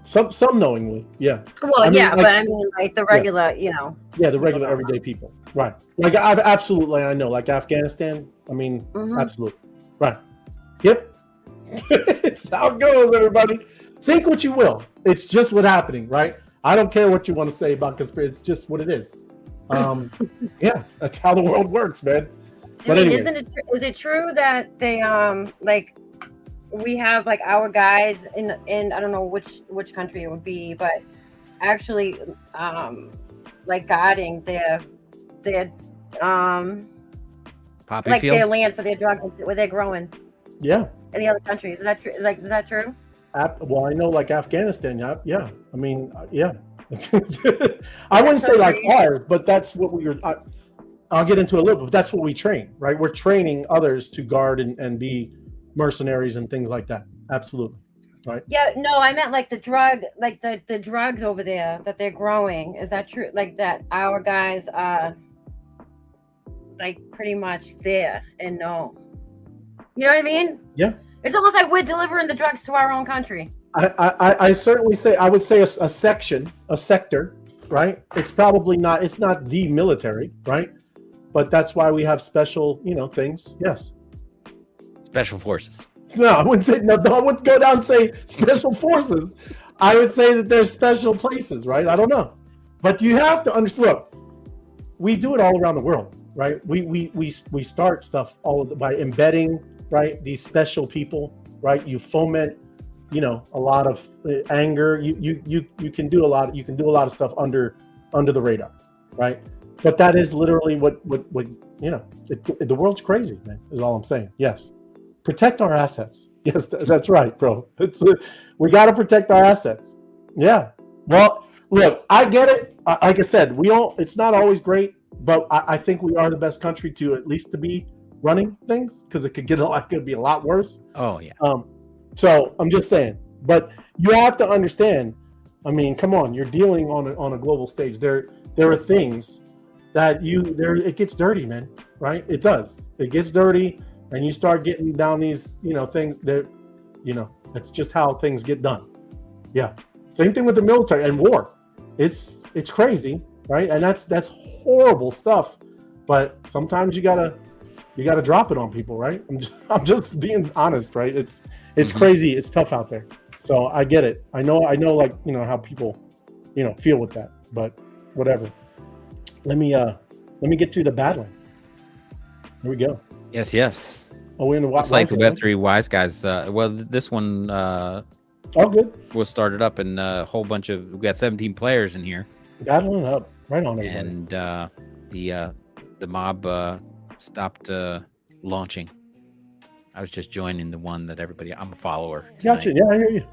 Some knowingly, yeah. Well, I mean, like the regular, Yeah, the regular everyday people, right? Like I know, like Afghanistan. I mean, absolutely, right? Yep. It's how it goes, everybody. Think what you will. It's just what's happening, right? I don't care what you want to say about conspiracy. It's just what it is. Yeah, that's how the world works, man. But anyway. Is it true that they like we have like our guys in I don't know which country it would be, but actually like guarding their Poppy like fields? their land for their drugs where they're growing Yeah. in the other countries? Is that true? Like, is that true? Well, I know like Afghanistan. Yeah. I mean, yeah. I wouldn't say like ours, but that's what we were. I'll get into a little bit, but that's what we train, right? We're training others to guard and be mercenaries and things like that. Absolutely. Right. Yeah, no, I meant like the drugs over there that they're growing. Is that true? Like that our guys are like pretty much there and know. You know what I mean? Yeah. It's almost like we're delivering the drugs to our own country. I certainly say, I would say a sector, right? It's probably not, it's not the military, right? But that's why we have special, things. Yes. Special forces. No, I wouldn't say, no, I wouldn't go down and say special forces. I would say that there's special places, right? I don't know. But you have to understand, look, we do it all around the world, right? We start stuff by embedding, right? These special people, right? You foment, a lot of anger. You can do a lot. You can do a lot of stuff under the radar, right? But that is literally what the world's crazy, man. Is all I'm saying. Yes, protect our assets. Yes, that's right, bro. We got to protect our assets. Yeah. Well, look, I get it. Like I said, it's not always great, but I think we are the best country to at least to be running things, because it could be a lot worse. Oh yeah. So I'm just saying, but you have to understand. I mean, come on, you're dealing on a global stage. There are things that it gets dirty, man. Right? It does. It gets dirty, and you start getting down these things that that's just how things get done. Yeah. Same thing with the military and war. It's crazy, right? And that's horrible stuff. But sometimes you gotta drop it on people, right? I'm just being honest, right? It's crazy. It's tough out there. So I get it. I know like, how people, feel with that, but whatever. Let me get to the battling. Here we go. Yes. Oh, we're in the It's like the Web3 Wise Guys. This one good. was started up, and a whole bunch of, we got 17 players in here. Battling up. Right on, everybody. And the mob stopped launching. I was just joining the one that everybody. I'm a follower. Gotcha. Yeah, I hear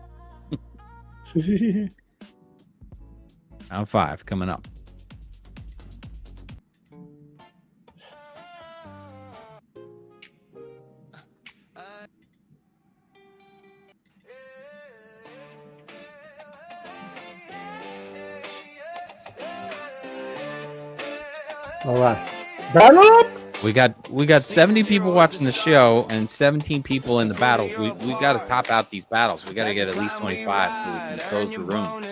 you. Round 5 coming up. All right. Battle up. We got 70 people watching the show and 17 people in the battles. We got to top out these battles. We got to get at least 25 so we can close the room.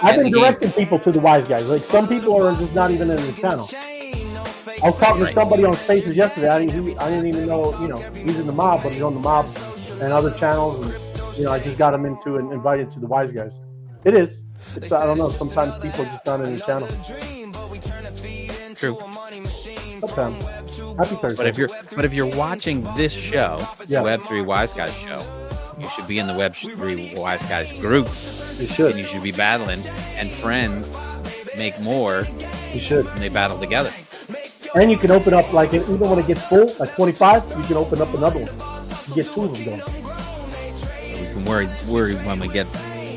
I've been directing people to the Wise Guys. Like, some people are just not even in the channel. I was talking to somebody on Spaces yesterday. I didn't even know, he's in the mob, but he's on the mob and other channels. And, I just got him into and invited to the Wise Guys. It's I don't know. Sometimes people are just not in the channel. True. Okay. Happy Thursday. But if you're watching this show, yeah. the Web3 Wise Guys show, you should be in the Web3 Wise Guys group. You should. And you should be battling, and friends make more. You should. And they battle together. And you can open up, like, even when it gets full, like 25, you can open up another one. You get 2 of them going. So we can worry when we get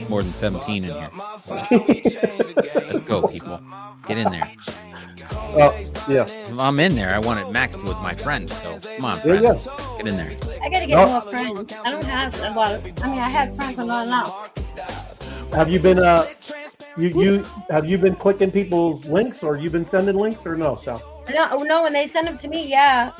more than 17 in here. Let's go, people. Get in there. Yeah. If I'm in there, I want it maxed with my friends. So come on, there friends. You go. Get in there. I gotta get more friends. I don't have a lot of. I have friends, but not enough. Have you been have you been clicking people's links, or you been sending links, or no, Sal? No. When they send them to me, yeah.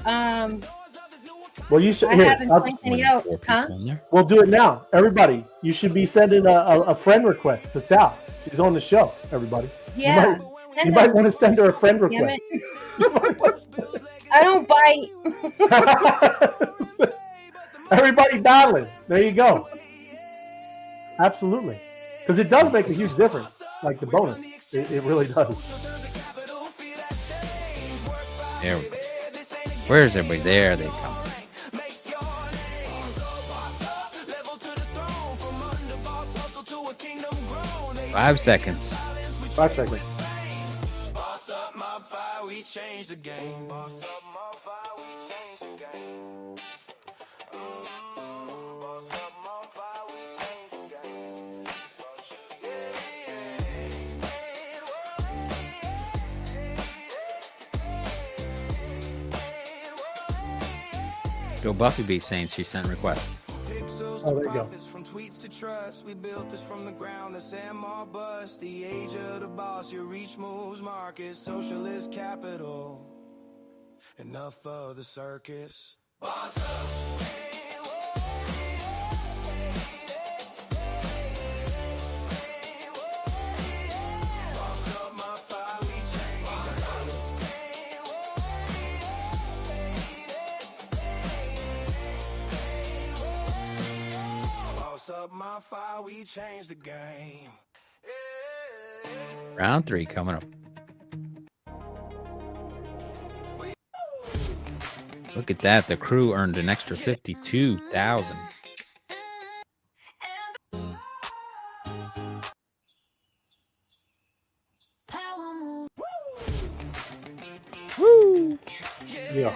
Well, you should. I haven't linked any out, huh? We'll do it now, everybody. You should be sending a friend request to Sal. She's on the show, everybody. Yeah. You might want to send her a friend request. I don't bite. Everybody battling. There you go. Absolutely. Because it does make a huge difference. Like the bonus. It really does. There we go. Where's everybody? There they come. 5 seconds. 5 seconds. Joe Buffy be saying she sent requests. Oh, there you go. From tweets to trust, we built this from the ground. The Sam all bust, the age of the boss. Your reach moves market, socialist capital. Enough of the circus. Boss up. Up my fire, we changed the game. Round 3 coming up. Look at that. The crew earned an extra 52,000. Woo! Yeah.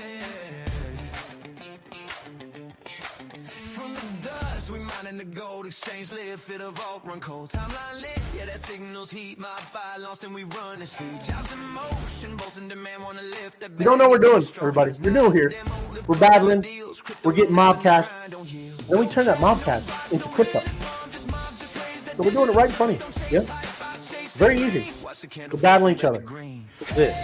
We mining the gold exchange, live fit a vault, run cold. Timeline lit, yeah, that signals heat. My fire lost and we run this feed. Jobs in motion, bolts in demand, wanna lift that. You don't know what we're doing, everybody. We're new here. We're battling. We're getting mob cash. Then we turn that mob cash into crypto. So we're doing it right in front of you. Yeah. Very easy. We're battling each other. That's it.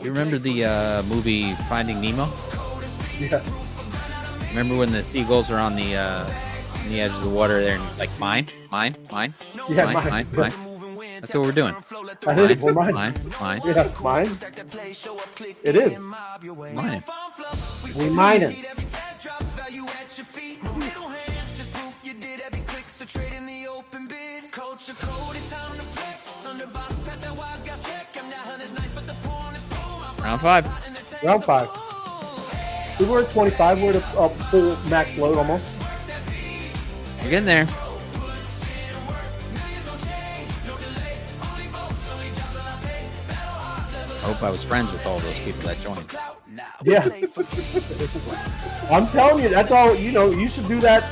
You remember the movie Finding Nemo? Yeah. Remember when the seagulls are on the edge of the water there and it's like mine. Yeah, mine. That's what we're doing. That is, we're mine. Mine. Yeah, mine. It is. Mine. We mining. Round 5. Round 5. We were at 25. We're at a full max load almost. We're getting there. I hope I was friends with all those people that joined. Yeah. I'm telling you, that's all. You know, you should do that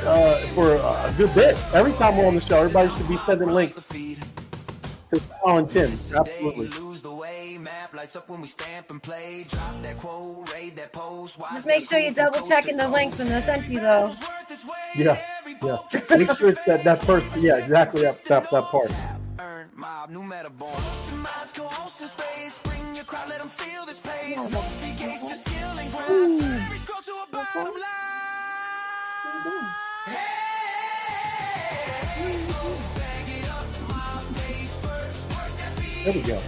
for a good bit. Every time we're on the show, everybody should be sending links to Paul and Tim. Absolutely. Just make sure you double checking the links when they're sent to you, though. Yeah. Make sure it's that first. Yeah, exactly. That part. There we go.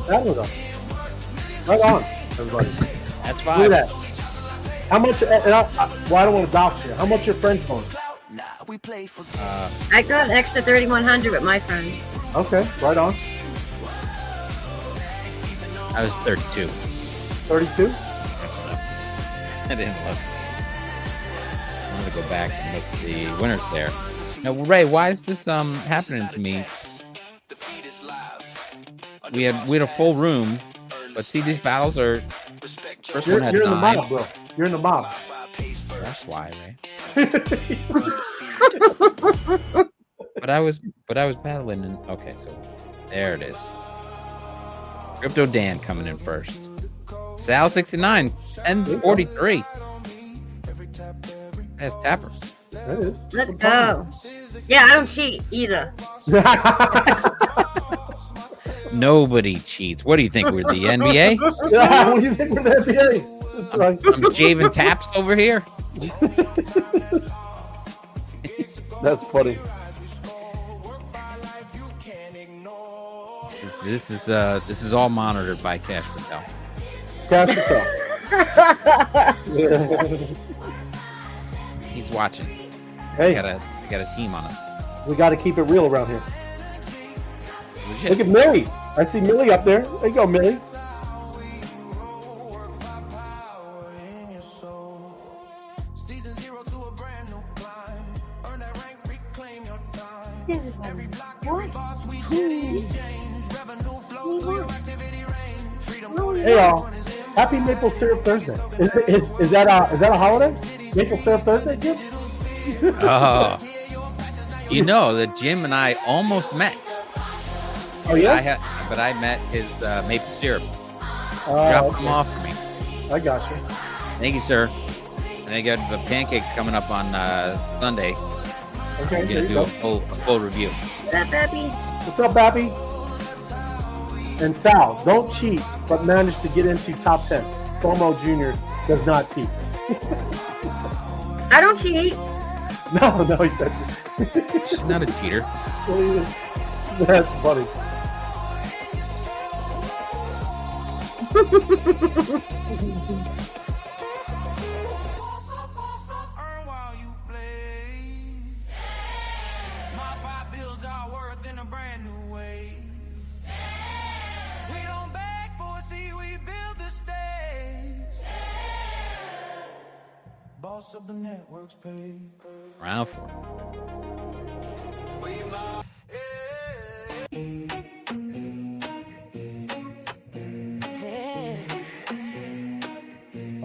That was up. Right on, everybody. That's 5. Look at that. How much? Well, I don't want to dox you. How much your friend phone? I got an extra 3,100 with my friends. Okay, right on. I was 32. 32. I didn't look. I'm gonna go back and look at the winners there. Now, Ray, why is this happening to me? We had a full room, but see, these battles are. First one had You're in the 9. mob, bro. You're in the mob. That's why, Ray. But I was battling, and okay, so there it is. Crypto Dan coming in first. Sal 69 and 43. That's Tapper. That is. Let's go. Yeah, I don't cheat either. Nobody cheats. What do you think? We're the NBA? Yeah, what do you think we're the NBA? That's right. I'm shaving taps over here. That's funny. This is all monitored by Cash Patel. Cash Patel. He's watching. Hey, We got a team on us. we got to keep it real around here. Legit. Look at Millie. I see Millie up there. There you go, Millie. Hey y'all! Happy Maple Syrup Thursday. Is that a holiday? Maple Syrup Thursday, kid? Oh, you know that Jim and I almost met. Oh yeah. But I met his maple syrup. Dropped him off for me. I got you. Thank you, sir. And I got the pancakes coming up on Sunday. Okay. I'm gonna do a full review. What's up, Bappy? What's up, Bappy? And Sal, don't cheat, but manage to get into top 10. Cuomo Jr. does not cheat. I don't cheat. No, he said. She's not a cheater. That's funny. Boss of the networks pay. Round 4.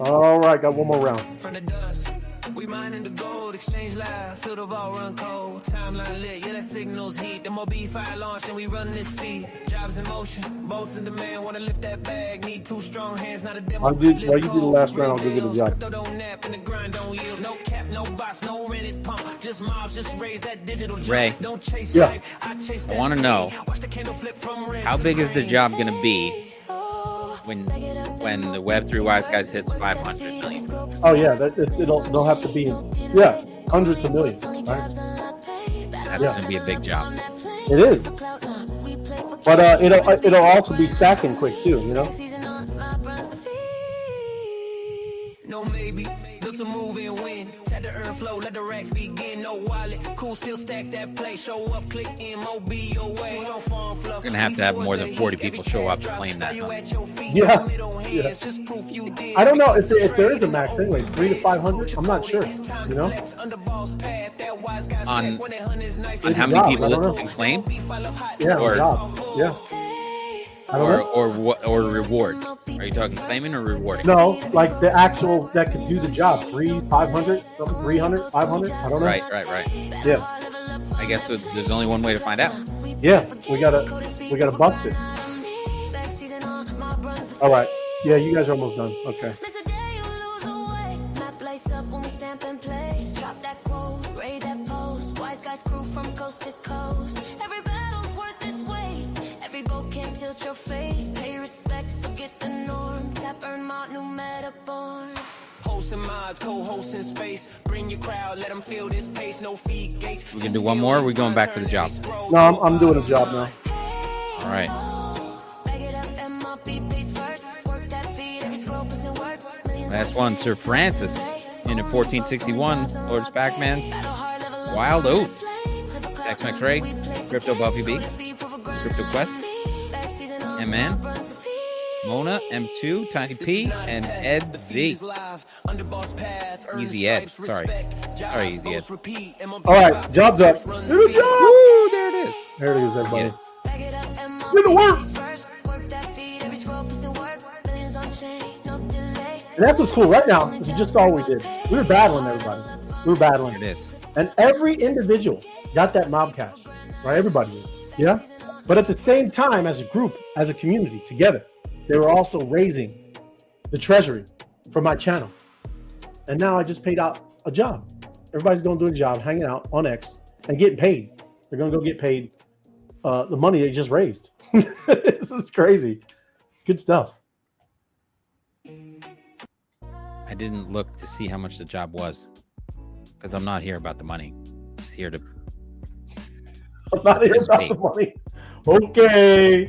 All right, got one more round. From the dust, we mining the gold, exchange live, fill the vault run cold, timeline lit, yeah that signals heat, the MOBFI launch and we run this feed, jobs in motion, bolts in demand, wanna lift that bag, need 2 strong hands, not a demo. While you do the last round, I'll go get a job. Crypto don't nap and the grind don't yield, no cap, no box, no rented pump, just mobs, just raise that digital jump. Ray, don't chase yeah. hype, I chase I want to know, watch the candle flip from red how to big is the green. job going to be when the Web3 Wise Guys hits 500 million? Oh yeah, they'll have to be hundreds of millions, right? That's going to be a big job. It is, but it'll also be stacking quick too, you know. No maybe, look to move and win. Tap the earn flow, let the racks begin. No wallet, cool, still stack that play. Show up, click MOB your way. We're going to have more than 40 people show up to claim that. Yeah. I don't know if there is a max anyways, 300 to 500. I'm not sure, you know. On how many people can claim? Yeah, Or- yeah. I don't know. Or rewards. Are you talking claiming or rewarding? No, like the actual that could do the job. 300, 500, something, 300, 500. I don't know. Right. Yeah. I guess there's only one way to find out. Yeah. We gotta bust it. All right. Yeah, you guys are almost done. Okay. Tilt your fate, pay respect, forget the norm. Tap earn mod, new meta born. Hosting mods, co-hosting space. Bring your crowd, let them feel this pace. No feed gates. We can do one more. Or are we going back to the job? No, I'm doing a job now. All right. Last one, Sir Francis in a 1461. Lord's Pac-Man, Wild Oath, X-Max Ray, Crypto Buffy B, Crypto Quest, M-Man, Mona, M2, Tiny P, and Ed Z. Easy Ed. Sorry, Easy Ed. All right, job's up. Do the job. Woo, there it is. There it is, everybody. Yeah. Do the work. And that was cool. Right now, you just saw what we did. We were battling everybody. We were battling. It is. And every individual got that mob cash, right? Everybody did. Yeah. But at the same time, as a group, as a community, together, they were also raising the treasury for my channel. And now I just paid out a job. Everybody's going to do a job, hanging out on X and getting paid. They're going to go get paid the money they just raised. This is crazy. It's good stuff. I didn't look to see how much the job was because I'm not here about the money. Just here to. I'm not here about the money. Okay.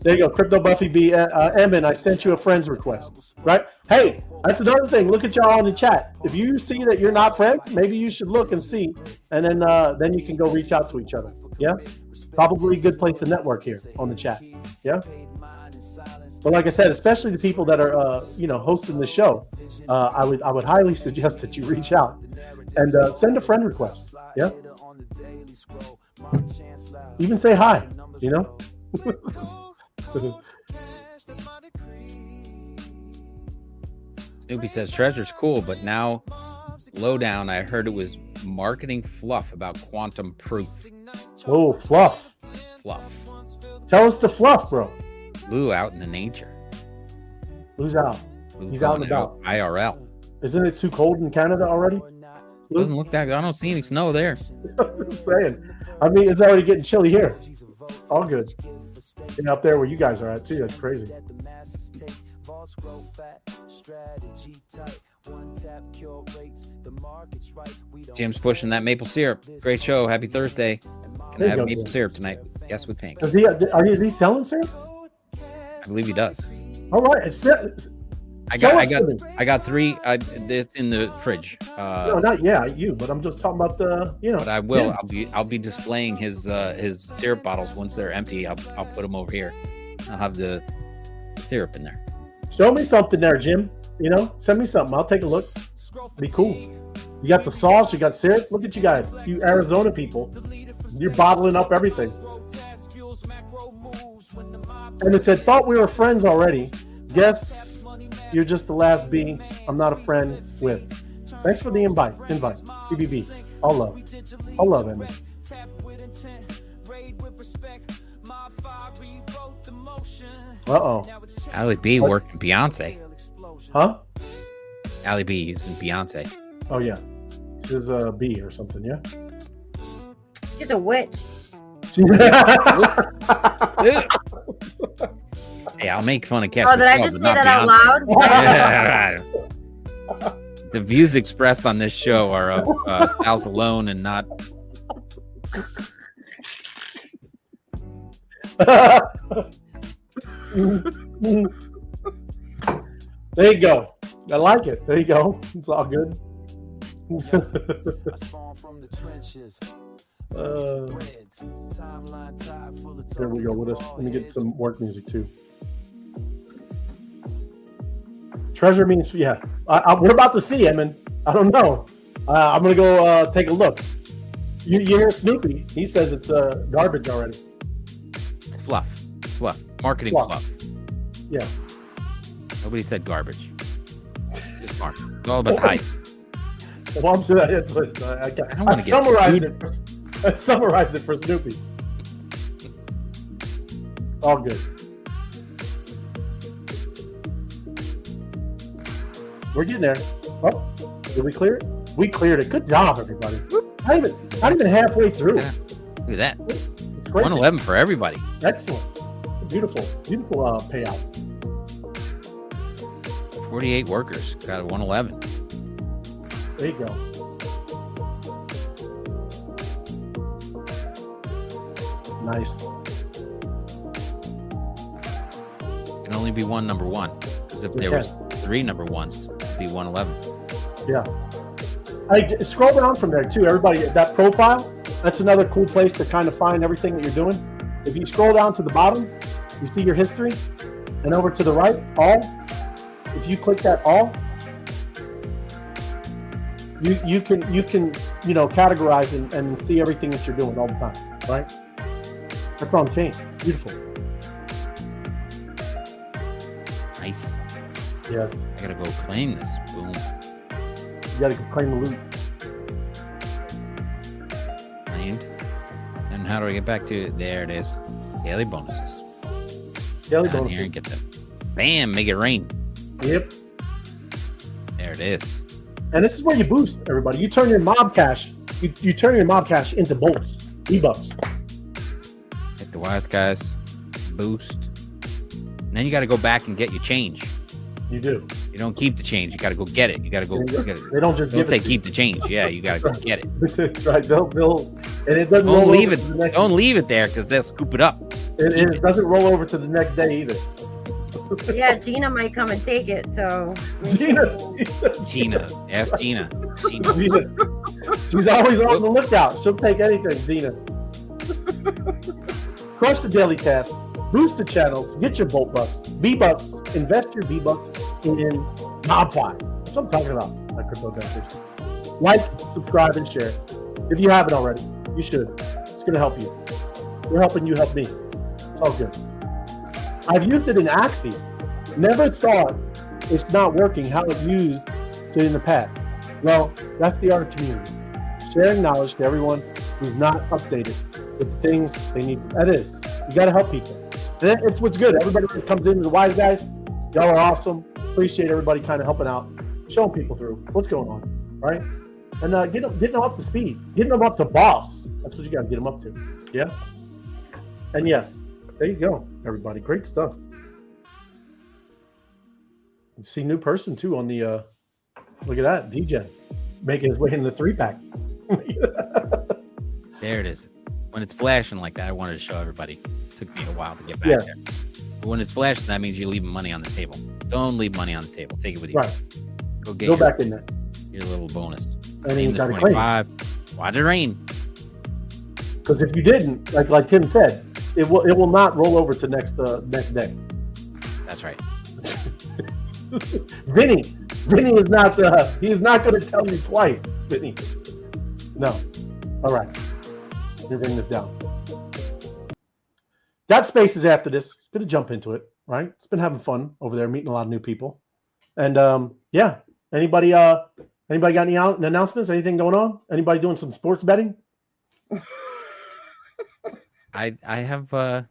There you go, Crypto Buffy B. Emin, I sent you a friend's request, right? Hey, that's another thing. Look at y'all in the chat. If you see that you're not friends, maybe you should look and see, and then you can go reach out to each other. Yeah, probably a good place to network here on the chat. Yeah, but like I said, especially the people that are hosting the show, I would highly suggest that you reach out and send a friend request. Yeah, even say hi. You know. Snoopy says Trezor's cool, but now lowdown. I heard it was marketing fluff about quantum proof. Oh, fluff. Tell us the fluff, bro. Lou out in the nature. Lou's out. He's out and about. IRL. Isn't it too cold in Canada already? Lou? Doesn't look that good. I don't see any snow there. I'm saying. I mean, it's already getting chilly here. All good. And up there where you guys are at too. That's crazy. Jim's pushing that maple syrup. Great show. Happy Thursday. Can I have maple syrup tonight? Yes, with Pink. Is he selling syrup? I believe he does. All right. I got 3. It's in the fridge. No, not you, but I'm just talking about the. But I will. Yeah. I'll be displaying his syrup bottles once they're empty. I'll put them over here. I'll have the syrup in there. Show me something there, Jim. Send me something. I'll take a look. Be cool. You got the sauce. You got syrup. Look at you guys. You Arizona people. You're bottling up everything. And it said, thought we were friends already. Guess you're just the last B I'm not a friend with. Thanks for the invite. CBB. All love, Emma. Uh-oh. Ali B worked in Beyonce. Huh? Ali B is in Beyonce. Oh, yeah. She's a B or something, yeah? She's a witch. Hey, I'll make fun of Cash. Oh, did I just say that out loud? Yeah. The views expressed on this show are of Styles alone and not. There you go. I like it. There you go. It's all good. There we go with us. Let me get some work music too. Treasure means, yeah. We're about to see him, and I don't know. I'm gonna go take a look. You hear Snoopy? He says it's garbage already. It's fluff, marketing fluff. Yeah. Nobody said garbage. Just marketing. It's all about hype. Well, I'm sure I summarized it for Snoopy. All good. We're getting there. Oh, did we clear it? We cleared it. Good job, everybody. Not even halfway through. Yeah. Look at that. 111 for everybody. Excellent. It's a beautiful payout. 48 workers got a 111. There you go. Nice. Can only be one number one. Because if there was 3 number ones, it'd be 111. Yeah. Scroll down from there too. Everybody, that profile, that's another cool place to kind of find everything that you're doing. If you scroll down to the bottom, you see your history, and over to the right, all. If you click that all, you can categorize and see everything that you're doing all the time, right? That's on chain. It's beautiful. Nice. Yes. I gotta go claim this. Boom. You gotta go claim the loot. Claimed. And how do I get back to it? There it is. Daily bonuses. Daily Down bonuses. here and get that. Bam! Make it rain. Yep. There it is. And this is where you boost, everybody. You turn your mob cash. You turn your mob cash into bolts, V-bucks. Hit the wise guys. Boost. And then you got to go back and get your change. You do. You don't keep the change. You got to go get it. You got to go get it. They don't just Don't give say it to keep the change. Yeah, you got to go get it. That's right. They'll and it doesn't Don't roll leave over it. to the next Don't leave it there because they'll scoop it up. It doesn't roll over to the next day either. Yeah, Gina might come and take it. So Gina. Gina, ask Gina. Gina. Gina. She's always on the lookout. She'll take anything, Gina. Crush the daily tasks, boost the channels, get your Bolt Bucks, V-Bucks, invest your V-Bucks in MOBFI. That's what I'm talking about, my cryptocurrencies. Like, subscribe, and share. If you haven't already, you should. It's going to help you. We're helping you help me. It's all good. I've used it in Axie. Never thought it's not working how it used it in the past. Well, that's the art of community. Sharing knowledge to everyone who's not updated with the things they need. That is, you got to help people. And it's what's good. Everybody that comes in, the wise guys, y'all are awesome. Appreciate everybody kind of helping out, showing people through what's going on, right? And getting them up to speed, getting them up to boss. That's what you got to get them up to. Yeah. And yes, there you go, everybody. Great stuff. You see new person too on the. Look at that, DJ making his way into the 3-pack. There it is. When it's flashing like that, I wanted to show everybody. It took me a while to get back there. But when it's flashing, that means you're leaving money on the table. Don't leave money on the table. Take it with you. Right. Go back in there. Your little bonus. And then you got to 25. Watch it rain. Because if you didn't, like Tim said, it will not roll over to next day. That's right. Vinny is not he's not going to tell you twice. Vinny. No. All right. Let me bring this down. Got spaces after this. Going to jump into it, right? It's been having fun over there, meeting a lot of new people. And yeah, anybody got any announcements? Anything going on? Anybody doing some sports betting? I have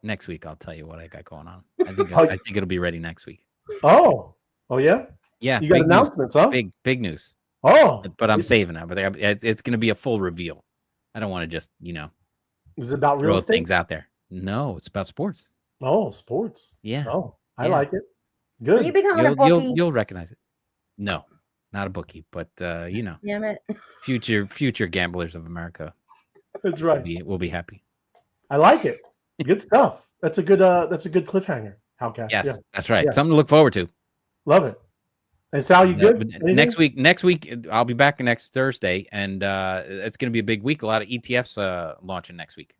next week. I'll tell you what I got going on. I think it'll be ready next week. Oh yeah. Yeah. You got announcements, huh? Big news. Oh, but I'm saving it. But it's going to be a full reveal. I don't want to just Is it about real throw estate? things out there. No, it's about sports. Oh, sports. Yeah. Oh, I Yeah. like it. Good. are you becoming a bookie? You'll recognize it. No, not a bookie, but Damn it. future gamblers of America That's right. will be happy. I like it. Good stuff. That's a good cliffhanger. Howcast. Yes, Yeah. that's right. Yeah. Something to look forward to. Love it. And Sal, you good? Next week, I'll be back next Thursday, and it's going to be a big week. A lot of ETFs launching next week.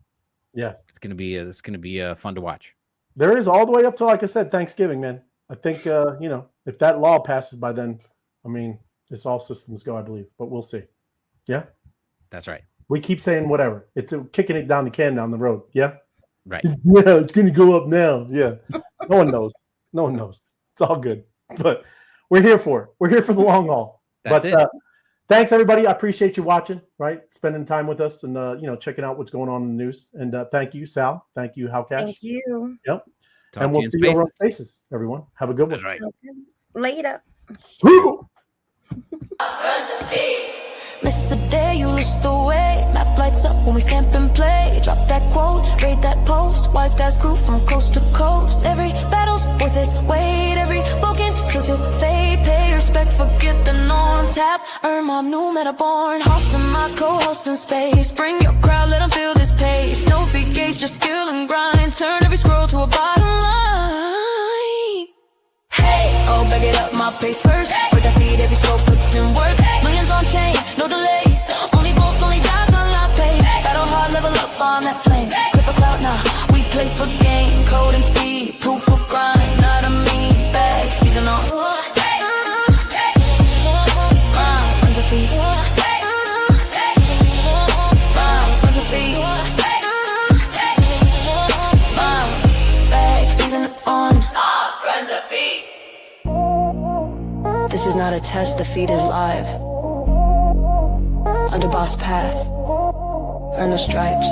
Yes. It's going to be fun to watch. There is all the way up to, like I said, Thanksgiving, man. I think if that law passes by then, I mean, it's all systems go, I believe. But we'll see. Yeah. That's right. We keep saying whatever. It's kicking it down the can down the road. Yeah. Right. Yeah, it's going to go up now. Yeah. No one knows. No one knows. It's all good. But we're here for it. We're here for the long haul. That's but it. Thanks, everybody. I appreciate you watching, right? Spending time with us and, checking out what's going on in the news. And thank you, Sal. Thank you, Howcast. Thank you. Yep. Talk And to we'll you see in you over on Spaces. Spaces, everyone. Have a good one. That's right. Later. Woo! Miss a day, you lose the way. Map lights up when we stamp and play. Drop that quote, raid that post. Wise guys crew from coast to coast. Every battle's worth its weight. Every broken kills you fade. Pay respect, forget the norm. Tap, earn mob, new meta born. House and mods, co-hosts in space. Bring your crowd, let them feel this pace. No fake gaze, just skill and grind. Turn every scroll to a bottom line. Hey, oh, back it up, my pace first. With that feed, every scroll puts in work. Millions on chain, no delay. Only bolts, only dives, unlock pay. Battle hard, level up on that flame. Clip a cloud now, we play for game. Code and speed, proof of grind. Not a mean bag, season on. Runs a feet. Runs a feet. Bag, season on. Runs a feet. This is not a test, the feed is live. Under boss path, earn the stripes.